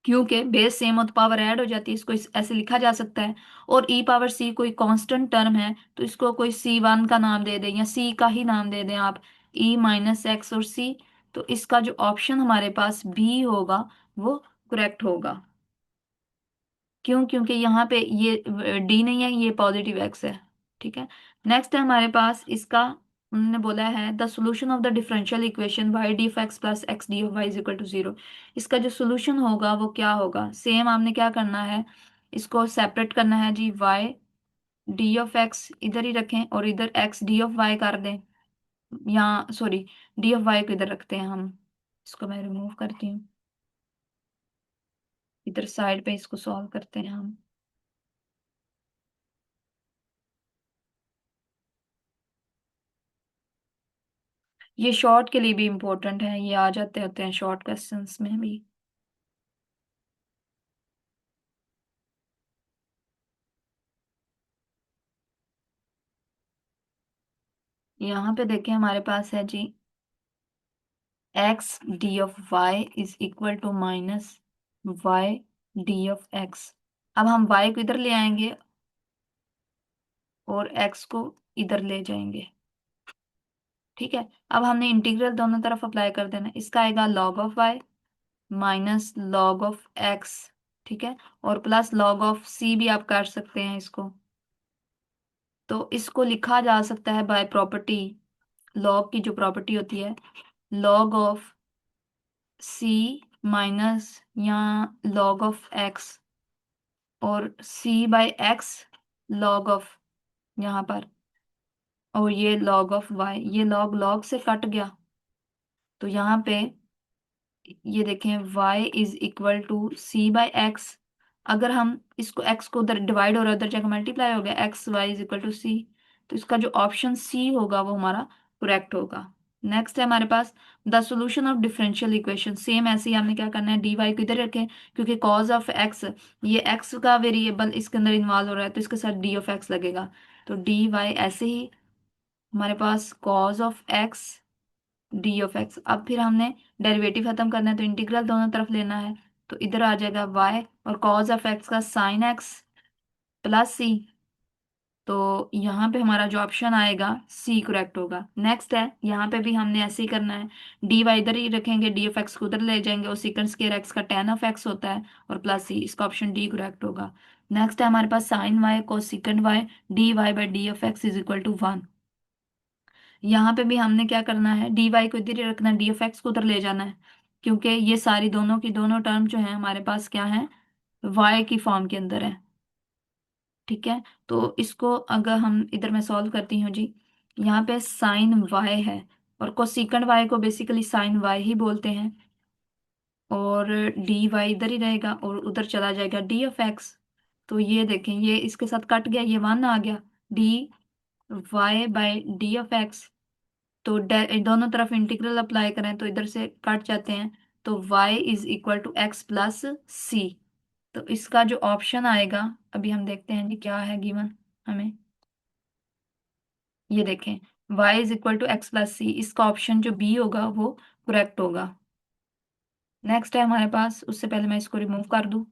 Speaker 1: क्योंकि बेस सेम हो तो पावर ऐड हो जाती है, इसको ऐसे लिखा जा सकता है। और ई पावर सी कोई कांस्टेंट टर्म है, तो इसको कोई C1 का नाम दे दें, या सी का ही नाम दे दें आप, E - x और c। तो इसका जो ऑप्शन हमारे पास बी होगा वो करेक्ट होगा। क्यों? क्योंकि यहाँ पे ये डी नहीं है, ये पॉजिटिव एक्स है, ठीक है। नेक्स्ट है हमारे पास इसका, उन्होंने बोला है the solution of the differential equation y(dx + x(dy)= 0। इसका जो सोल्यूशन होगा वो क्या होगा? सेम आपने क्या करना है, इसको सेपरेट करना है जी, y(d(x) इधर ही रखें, और इधर x(d(y) कर दें, या सॉरी, d(y) को इधर रखते हैं हम, इसको मैं रिमूव करती हूँ, इधर साइड पे इसको सॉल्व करते हैं हम। ये शॉर्ट के लिए भी इम्पोर्टेंट है, ये आ जाते होते हैं शॉर्ट क्वेश्चंस में भी। यहाँ पे देखें हमारे पास है जी, x(d(y) = -y(d(x)। अब हम y को इधर ले आएंगे और x को इधर ले जाएंगे, ठीक है। अब हमने इंटीग्रल दोनों तरफ अप्लाई कर देना है, इसका आएगा log of y -log of x, ठीक है। और प्लस log ऑफ c भी आप कर सकते हैं इसको। तो इसको लिखा जा सकता है बाय प्रॉपर्टी, लॉग की जो प्रॉपर्टी होती है, log ऑफ c माइनस, या log ऑफ x, और c/x log ऑफ, यहाँ पर, और ये log ऑफ y, ये log log से कट गया। तो यहाँ पे ये देखें y = c/x। अगर हम इसको x को उधर डिवाइड हो रहा है, उधर जगह मल्टीप्लाई हो गया, x y = c। तो इसका जो ऑप्शन सी होगा वो हमारा करेक्ट होगा। नेक्स्ट है हमारे पास the solution of differential equation. Same ऐसे ही हमने क्या करना है, डी वाई को इधर रखें, क्योंकि कॉज ऑफ एक्स, ये एक्स का वेरिएबल इसके अंदर इन्वॉल्व हो रहा है, तो इसके साथ डी ऑफ एक्स लगेगा। तो डी वाई ऐसे ही हमारे पास कॉज ऑफ एक्स d(x)। अब फिर हमने डेरिवेटिव खत्म करना है, तो इंटीग्रल दोनों तरफ लेना है। तो इधर आ जाएगा y, और cos ऑफ x का sin x + c। तो यहाँ पे हमारा जो ऑप्शन आएगा c करेक्ट होगा। नेक्स्ट है, यहाँ पे भी हमने ऐसे ही करना है, dy इधर ही रखेंगे, d ऑफ x को उधर ले जाएंगे, और सेकंड स्क्वायर x का tan ऑफ x होता है, और + c, इसका ऑप्शन डी करेक्ट होगा। नेक्स्ट है हमारे पास sin y cosecant y dy/d of x = 1। यहाँ पे भी हमने क्या करना है, डी वाई को इधर ही रखना है, डी एफ एक्स को उधर ले जाना है, क्योंकि ये सारी दोनों की दोनों टर्म जो है हमारे पास क्या है, वाई की फॉर्म के अंदर है, ठीक है। तो इसको अगर हम इधर मैं सॉल्व करती हूँ जी, यहाँ पे साइन वाई है, और कोसिकेंड वाई को बेसिकली साइन वाई ही बोलते हैं, और डी वाई इधर ही रहेगा, और उधर चला जाएगा डी ऑफ एक्स। तो ये देखें, ये इसके साथ कट गया, ये 1 आ गया, डी y/d(x)। तो दोनों तरफ इंटीग्रल अप्लाई करें तो इधर से कट जाते हैं, तो y = x + c। तो इसका जो ऑप्शन आएगा, अभी हम देखते हैं कि क्या है गिवन हमें, ये देखें y = x + c, इसका ऑप्शन जो बी होगा वो करेक्ट होगा। नेक्स्ट है हमारे पास, उससे पहले मैं इसको रिमूव कर दूं।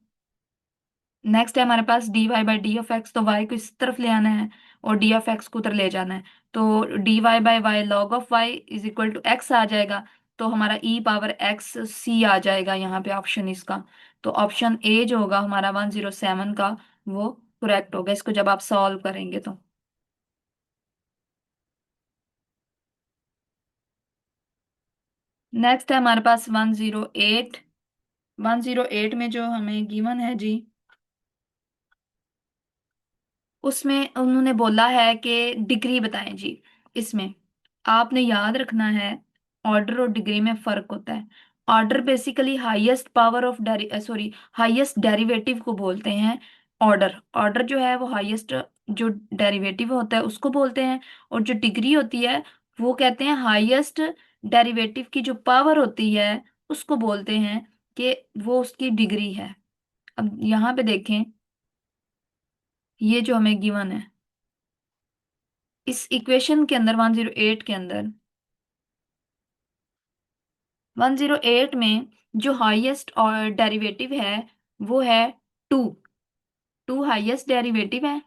Speaker 1: नेक्स्ट है हमारे पास dy/d(x), तो y को इस तरफ ले आना है, और d ऑफ x को उधर ले जाना है। तो dy/y log of y = x आ जाएगा। तो हमारा e⁻x c आ जाएगा यहाँ पे ऑप्शन इसका। तो ऑप्शन ए जो होगा हमारा 107 का, वो करेक्ट होगा, इसको जब आप सॉल्व करेंगे तो। नेक्स्ट है हमारे पास 108। 108 में जो हमें गिवन है जी, उसमें उन्होंने बोला है कि डिग्री बताएं जी। इसमें आपने याद रखना है, ऑर्डर और डिग्री में फर्क होता है। Order basically highest power of highest derivative को बोलते हैं। ऑर्डर ऑर्डर जो है वो हाईएस्ट जो डेरिवेटिव होता है उसको बोलते हैं। और जो डिग्री होती है वो कहते हैं हाईएस्ट डेरिवेटिव की जो पावर होती है उसको बोलते हैं कि वो उसकी डिग्री है। अब यहाँ पे देखें, ये जो हमें गिवन है इस इक्वेशन के अंदर, 108 के अंदर, 108 में जो हाईएस्ट और डेरिवेटिव है वो है टू। टू हाईएस्ट डेरिवेटिव है।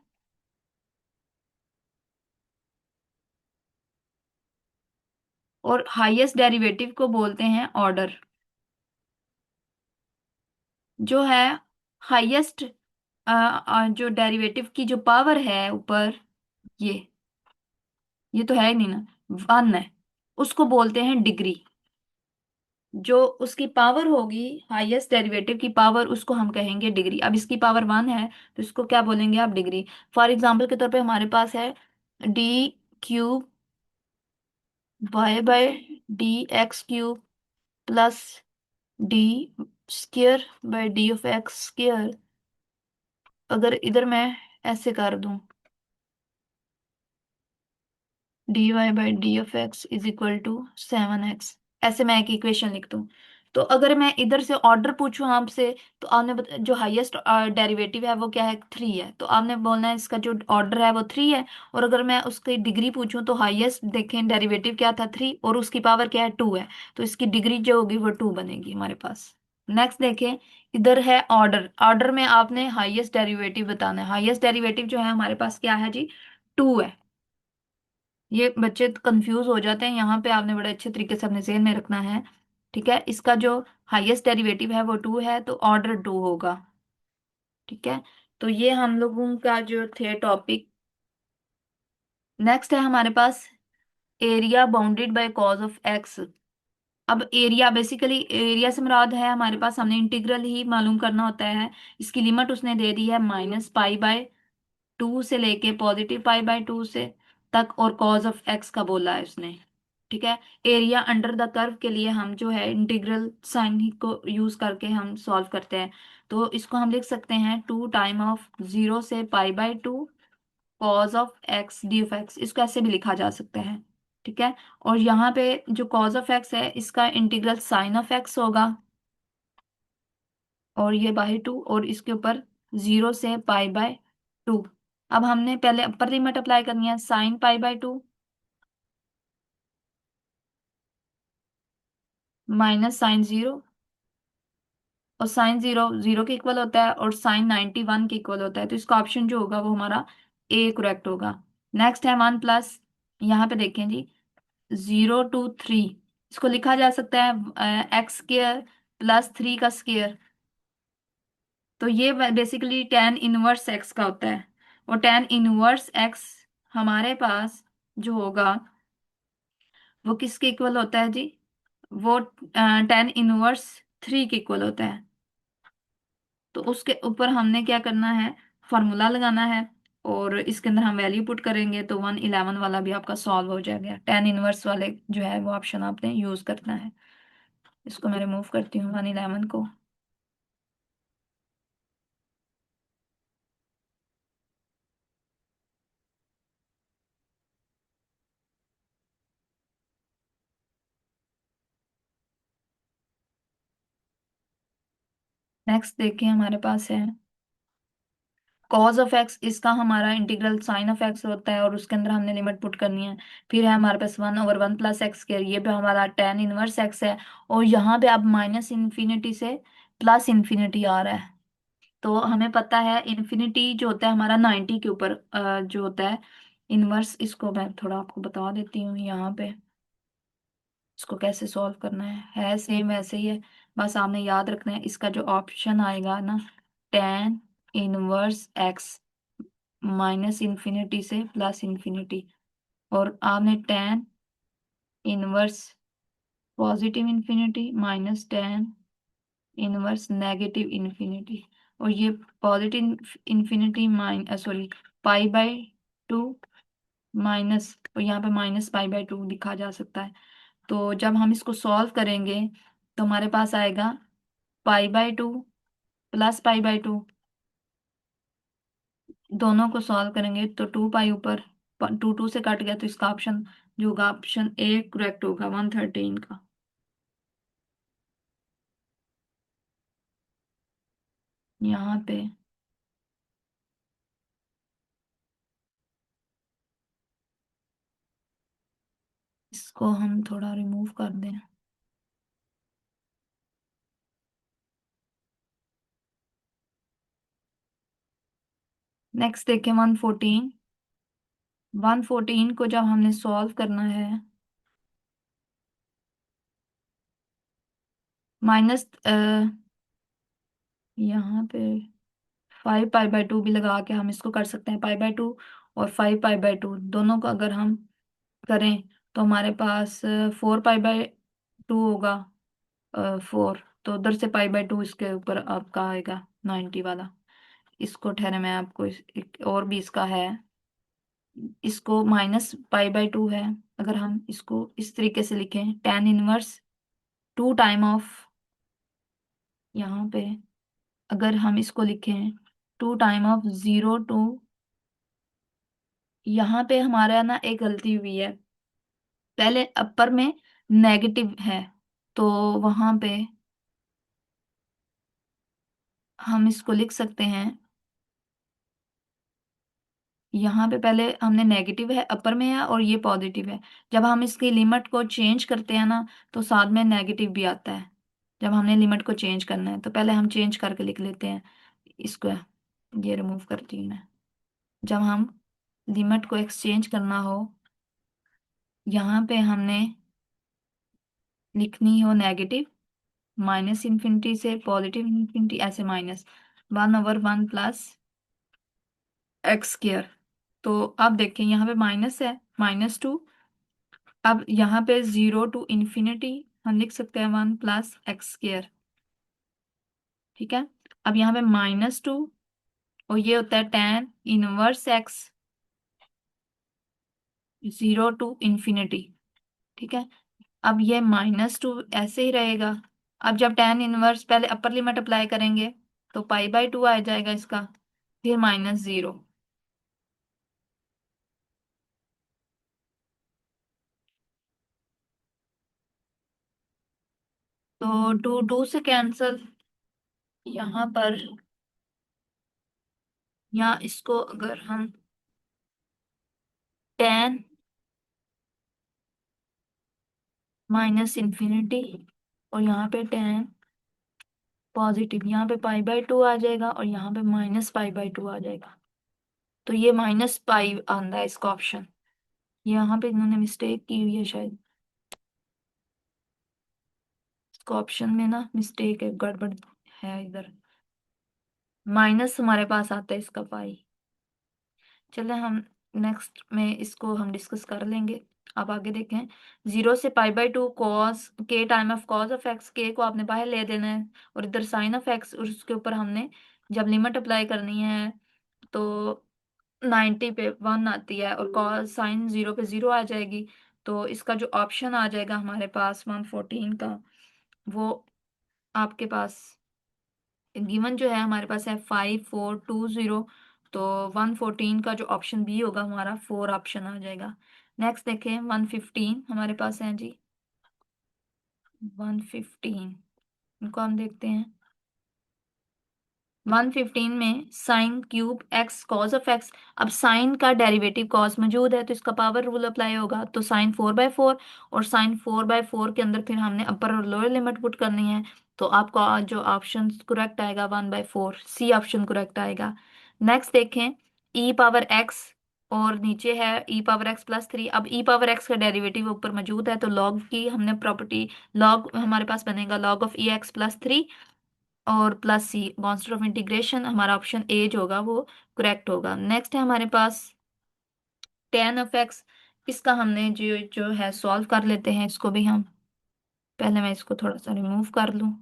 Speaker 1: और हाईएस्ट डेरिवेटिव को बोलते हैं ऑर्डर। जो है हाईएस्ट जो डेरिवेटिव की जो पावर है ऊपर, ये ये तो है ही नहीं ना, 1 है, उसको बोलते हैं डिग्री। जो उसकी पावर होगी, हाईएस्ट डेरिवेटिव की पावर, उसको हम कहेंगे डिग्री। अब इसकी पावर 1 है तो इसको क्या बोलेंगे आप, डिग्री। फॉर एग्जाम्पल के तौर पे हमारे पास है d³ y/ dx³ plus d² dy/x²। अगर इधर मैं ऐसे कर दूं, dy/d(x) = 7x, ऐसे मैं एक इक्वेशन लिख दूं। तो अगर मैं इधर से ऑर्डर पूछूं आपसे, तो आपने जो हाईएस्ट डेरिवेटिव है वो क्या है, 3 है, तो आपने बोलना है इसका जो ऑर्डर है वो 3 है। और अगर मैं उसकी डिग्री पूछूं तो हाईएस्ट देखें डेरिवेटिव क्या था, 3, और उसकी पावर क्या है, 2 है। तो इसकी डिग्री जो होगी वो 2 बनेगी हमारे पास। नेक्स्ट देखें, इधर है ऑर्डर। ऑर्डर में आपने हाईएस्ट डेरिवेटिव बताना है। हाईएस्ट डेरिवेटिव जो है हमारे पास क्या है जी, 2 है। ये बच्चे कंफ्यूज हो जाते हैं, यहाँ पे आपने बड़े अच्छे तरीके से अपने ज़हन में रखना है। ठीक है, इसका जो हाईएस्ट डेरिवेटिव है वो 2 है, तो ऑर्डर 2 होगा। ठीक है, तो ये हम लोगों का जो थे टॉपिक। नेक्स्ट है हमारे पास area bounded by cos of x. अब एरिया, बेसिकली एरिया से मुराद है हमारे पास, हमने इंटीग्रल ही मालूम करना होता है। इसकी लिमिट उसने दे दी है -π/2 से लेके +π/2 से तक, और कॉज ऑफ एक्स का बोला है उसने। ठीक है, एरिया अंडर द कर्व के लिए हम जो है इंटीग्रल साइन को यूज करके हम सॉल्व करते हैं। तो इसको हम लिख सकते हैं 2 टाइम ऑफ 0 से π/2 cos of x d of x. इसको ऐसे भी लिखा जा सकता है। ठीक है, और यहाँ पे जो कॉज ऑफ एक्स है इसका इंटीग्रल साइन ऑफ एक्स होगा, और ये /2, और इसके ऊपर 0 से π/2। अब हमने पहले अपर लिमिट अप्लाई करनी है, साइन π/2 माइनस साइन 0। और साइन 0 0 के इक्वल होता है, और साइन 91 के इक्वल होता है। तो इसका ऑप्शन जो होगा वो हमारा ए करेक्ट होगा। नेक्स्ट है 1+, यहाँ पे देखें जी, 0 to 3। इसको लिखा जा सकता है x² + 3 का स्क्वायर। तो ये बेसिकली tan इनवर्स x का होता है। और tan इनवर्स x हमारे पास जो होगा वो किसके इक्वल होता है जी, वो tan इनवर्स 3 के इक्वल होता है। तो उसके ऊपर हमने क्या करना है, फॉर्मूला लगाना है, और इसके अंदर हम वैल्यू पुट करेंगे तो 111 वाला भी आपका सॉल्व हो जाएगा। tan इनवर्स वाले जो है वो ऑप्शन आपने यूज करना है। इसको मैं रिमूव करती हूँ 111 को। नेक्स्ट देखिए हमारे पास है कॉज ऑफ एक्स। इसका हमारा इंटीग्रल साइन ऑफ एक्स होता है, और उसके अंदर हमने लिमिट पुट करनी है। फिर है हमारे पास 1/1 + x², ये भी हमारा tan इनवर्स एक्स है। और यहाँ पे अब -∞ से +∞ आ रहा है। तो हमें पता है इन्फिनिटी जो होता है हमारा 90 के ऊपर जो होता है इनवर्स। इसको मैं थोड़ा आपको बता देती हूँ यहाँ पे, इसको कैसे सॉल्व करना है सेम वैसे ही है। बस आपने याद रखना है इसका जो ऑप्शन आएगा ना, tan 1x -∞ से +∞। और आपने tan inverse positive infinity minus tan inverse negative infinity. और ये positive infinity sorry pi by two minus, और यहाँ पे माइनस पाई बाय टू लिखा जा सकता है। तो जब हम इसको सॉल्व करेंगे तो हमारे पास आएगा pi by two plus pi by two. दोनों को सॉल्व करेंगे तो टू पाई ऊपर, टू टू से कट गया तो इसका ऑप्शन जो होगा ऑप्शन ए करेक्ट होगा 113 का। यहाँ पे इसको हम थोड़ा रिमूव कर दें। नेक्स्ट देखें 114। 114 को जब हमने सॉल्व करना है, माइनस यहाँ पे फाइव पाई बाय टू भी लगा के हम इसको कर सकते हैं। पाई बाय टू और फाइव पाई बाय टू दोनों को अगर हम करें तो हमारे पास फोर पाई बाय टू होगा। फोर तो उधर से पाई बाय टू इसके ऊपर आपका आएगा 90 वाला। इसको ठहरे मैं आपको एक और भी इसका है। इसको माइनस पाई बाय टू है, अगर हम इसको इस तरीके से लिखें tan inverse two time of, यहाँ पे अगर हम इसको लिखें two time of zero two, यहाँ पे हमारा ना एक गलती हुई है। पहले अपर में नेगेटिव है तो वहां पे हम इसको लिख सकते हैं। यहाँ पे पहले हमने नेगेटिव है अपर में है और ये पॉजिटिव है। जब हम इसकी लिमिट को चेंज करते हैं ना तो साथ में नेगेटिव भी आता है। जब हमने लिमिट को चेंज करना है तो पहले हम चेंज करके लिख लेते हैं इसको। ये रिमूव करती हूँ मैं। जब हम लिमिट को एक्सचेंज करना हो, यहाँ पे हमने लिखनी हो नेगेटिव, माइनस इन्फिनिटी से पॉजिटिव इन्फिनिटी, ऐसे माइनस 1/1 प्लस एक्स स्क्र। तो अब देखें यहाँ पे माइनस है -2। अब यहाँ पे जीरो टू इन्फिनिटी हम लिख सकते हैं 1 प्लस एक्स स्क्र। ठीक है। अब यहाँ पे -2 और ये होता है tan inverse x zero to infinity. ठीक है। अब ये -2 ऐसे ही रहेगा। अब जब टेन इनवर्स पहले अपर लिमिट अप्लाई करेंगे तो पाई बाय टू आ जाएगा इसका, फिर -0। तो टू टू से कैंसल यहाँ पर, या इसको अगर हम टेन माइनस इन्फिनिटी और यहाँ पे टेन पॉजिटिव, यहाँ पे पाई बाय टू आ जाएगा और यहाँ पे माइनस पाई बाय टू आ जाएगा। तो ये माइनस पाई आंदा है इसका ऑप्शन। यहाँ पे इन्होंने मिस्टेक की हुई है शायद, इसका ऑप्शन में ना मिस्टेक है, गड़बड़ है इधर। माइनस हमारे पास आता है इसका पाई। चले हम नेक्स्ट में इसको हम डिस्कस कर लेंगे। आप आगे देखें, जीरो से पाई बाय टू कॉस के time of cos of x, के को आपने बाहर ले देना है और इधर साइन ऑफ एक्स, और उसके ऊपर हमने जब लिमिट अप्लाई करनी है तो 90 पे 1 आती है और कॉस साइन जीरो पे जीरो आ जाएगी। तो इसका जो ऑप्शन आ जाएगा हमारे पास 114 का, वो आपके पास गिवन जो है हमारे पास है 5420। तो 114 का जो ऑप्शन बी होगा हमारा फोर ऑप्शन आ जाएगा। नेक्स्ट देखें 115 हमारे पास है जी। 115 इनको हम देखते हैं। 115 में sine cube x cos of x. अब साइन का डेरिवेटिव कॉस मौजूद है तो इसका पावर रूल अप्लाई होगा, तो साइन 4/4 और साइन 4/4 के अंदर फिर हमने अपर और लोअर लिमिट पुट करनी है। तो आपका जो ऑप्शन करेक्ट आएगा 1/4, सी ऑप्शन करेक्ट आएगा। नेक्स्ट देखें ई पावर एक्स और नीचे है e power x plus three. अब ई पावर एक्स का डेरिवेटिव ऊपर मौजूद है तो लॉग की हमने प्रॉपर्टी, लॉग हमारे पास बनेगा log of e x plus three और plus C constant of integration, हमारा ऑप्शन ए जो होगा वो करेक्ट होगा। नेक्स्ट है हमारे पास टेन ऑफ एक्स। इसका हमने जो जो है सॉल्व कर लेते हैं इसको भी हम। पहले मैं इसको थोड़ा सा रिमूव कर लूं।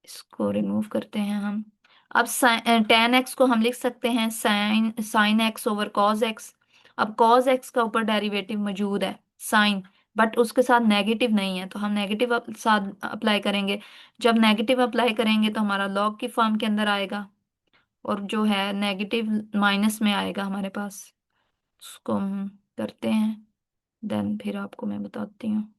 Speaker 1: इसको रिमूव करते हैं हम। अब टेन एक्स को हम लिख सकते हैं sine sine x over cos x. अब कॉज एक्स का ऊपर डेरिवेटिव मौजूद है साइन, बट उसके साथ नेगेटिव नहीं है, तो हम नेगेटिव साथ अप्लाई करेंगे। जब नेगेटिव अप्लाई करेंगे तो हमारा लॉग की फॉर्म के अंदर आएगा, और जो है नेगेटिव माइनस में आएगा हमारे पास। उसको हम करते हैं, देन फिर आपको मैं बताती हूँ।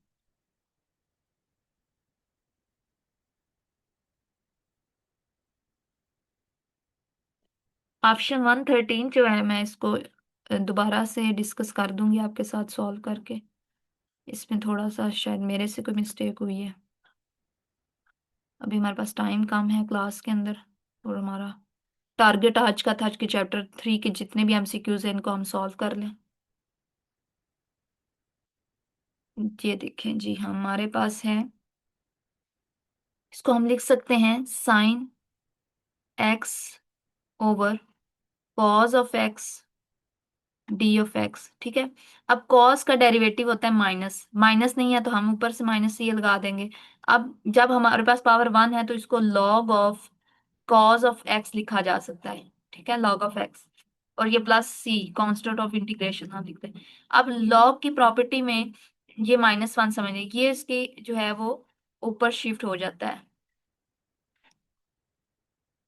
Speaker 1: ऑप्शन 113 जो है, मैं इसको दोबारा से डिस्कस कर दूंगी आपके साथ सॉल्व करके। इसमें थोड़ा सा शायद मेरे से कोई मिस्टेक हुई है। अभी हमारे पास टाइम कम है क्लास के अंदर, और हमारा टारगेट आज का था कि चैप्टर 3 के जितने भी एमसीक्यूज हैं इनको हम सॉल्व कर लें। ये देखें जी, हमारे पास है, इसको हम लिख सकते हैं sign x over cause of x d of x. ठीक है। अब कॉस का डेरिवेटिव होता है माइनस, माइनस नहीं है तो हम ऊपर से माइनस ये लगा देंगे। अब जब हमारे पास पावर 1 है तो इसको log of cause of x लिखा जा सकता है। ठीक है, लॉग ऑफ एक्स। और ये plus C constant of integration हम लिखते हैं। अब लॉग की प्रॉपर्टी में ये -1 समझिए, ये इसकी जो है वो ऊपर शिफ्ट हो जाता है।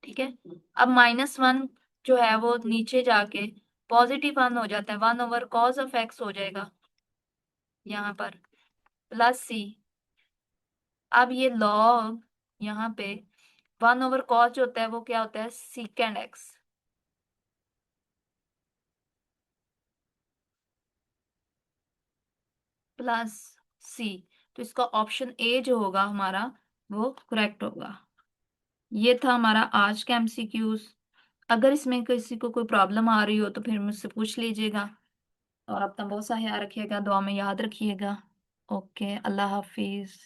Speaker 1: ठीक है। अब -1 जो है वो नीचे जाके +1 हो जाता है, 1 ओवर कॉज ऑफ एक्स हो जाएगा यहाँ पर, प्लस सी। अब ये लॉग यहाँ पे 1 ओवर कॉस जो होता है वो क्या होता है, सीकेंड एक्स, प्लस सी। तो इसका ऑप्शन ए जो होगा हमारा वो करेक्ट होगा। ये था हमारा आज का एमसीक्यूज। अगर इसमें किसी को कोई प्रॉब्लम आ रही हो तो फिर मुझसे पूछ लीजिएगा। और अपना बहुत सा ख्याल रखिएगा, दुआ में याद रखिएगा। ओके, अल्लाह हाफिज।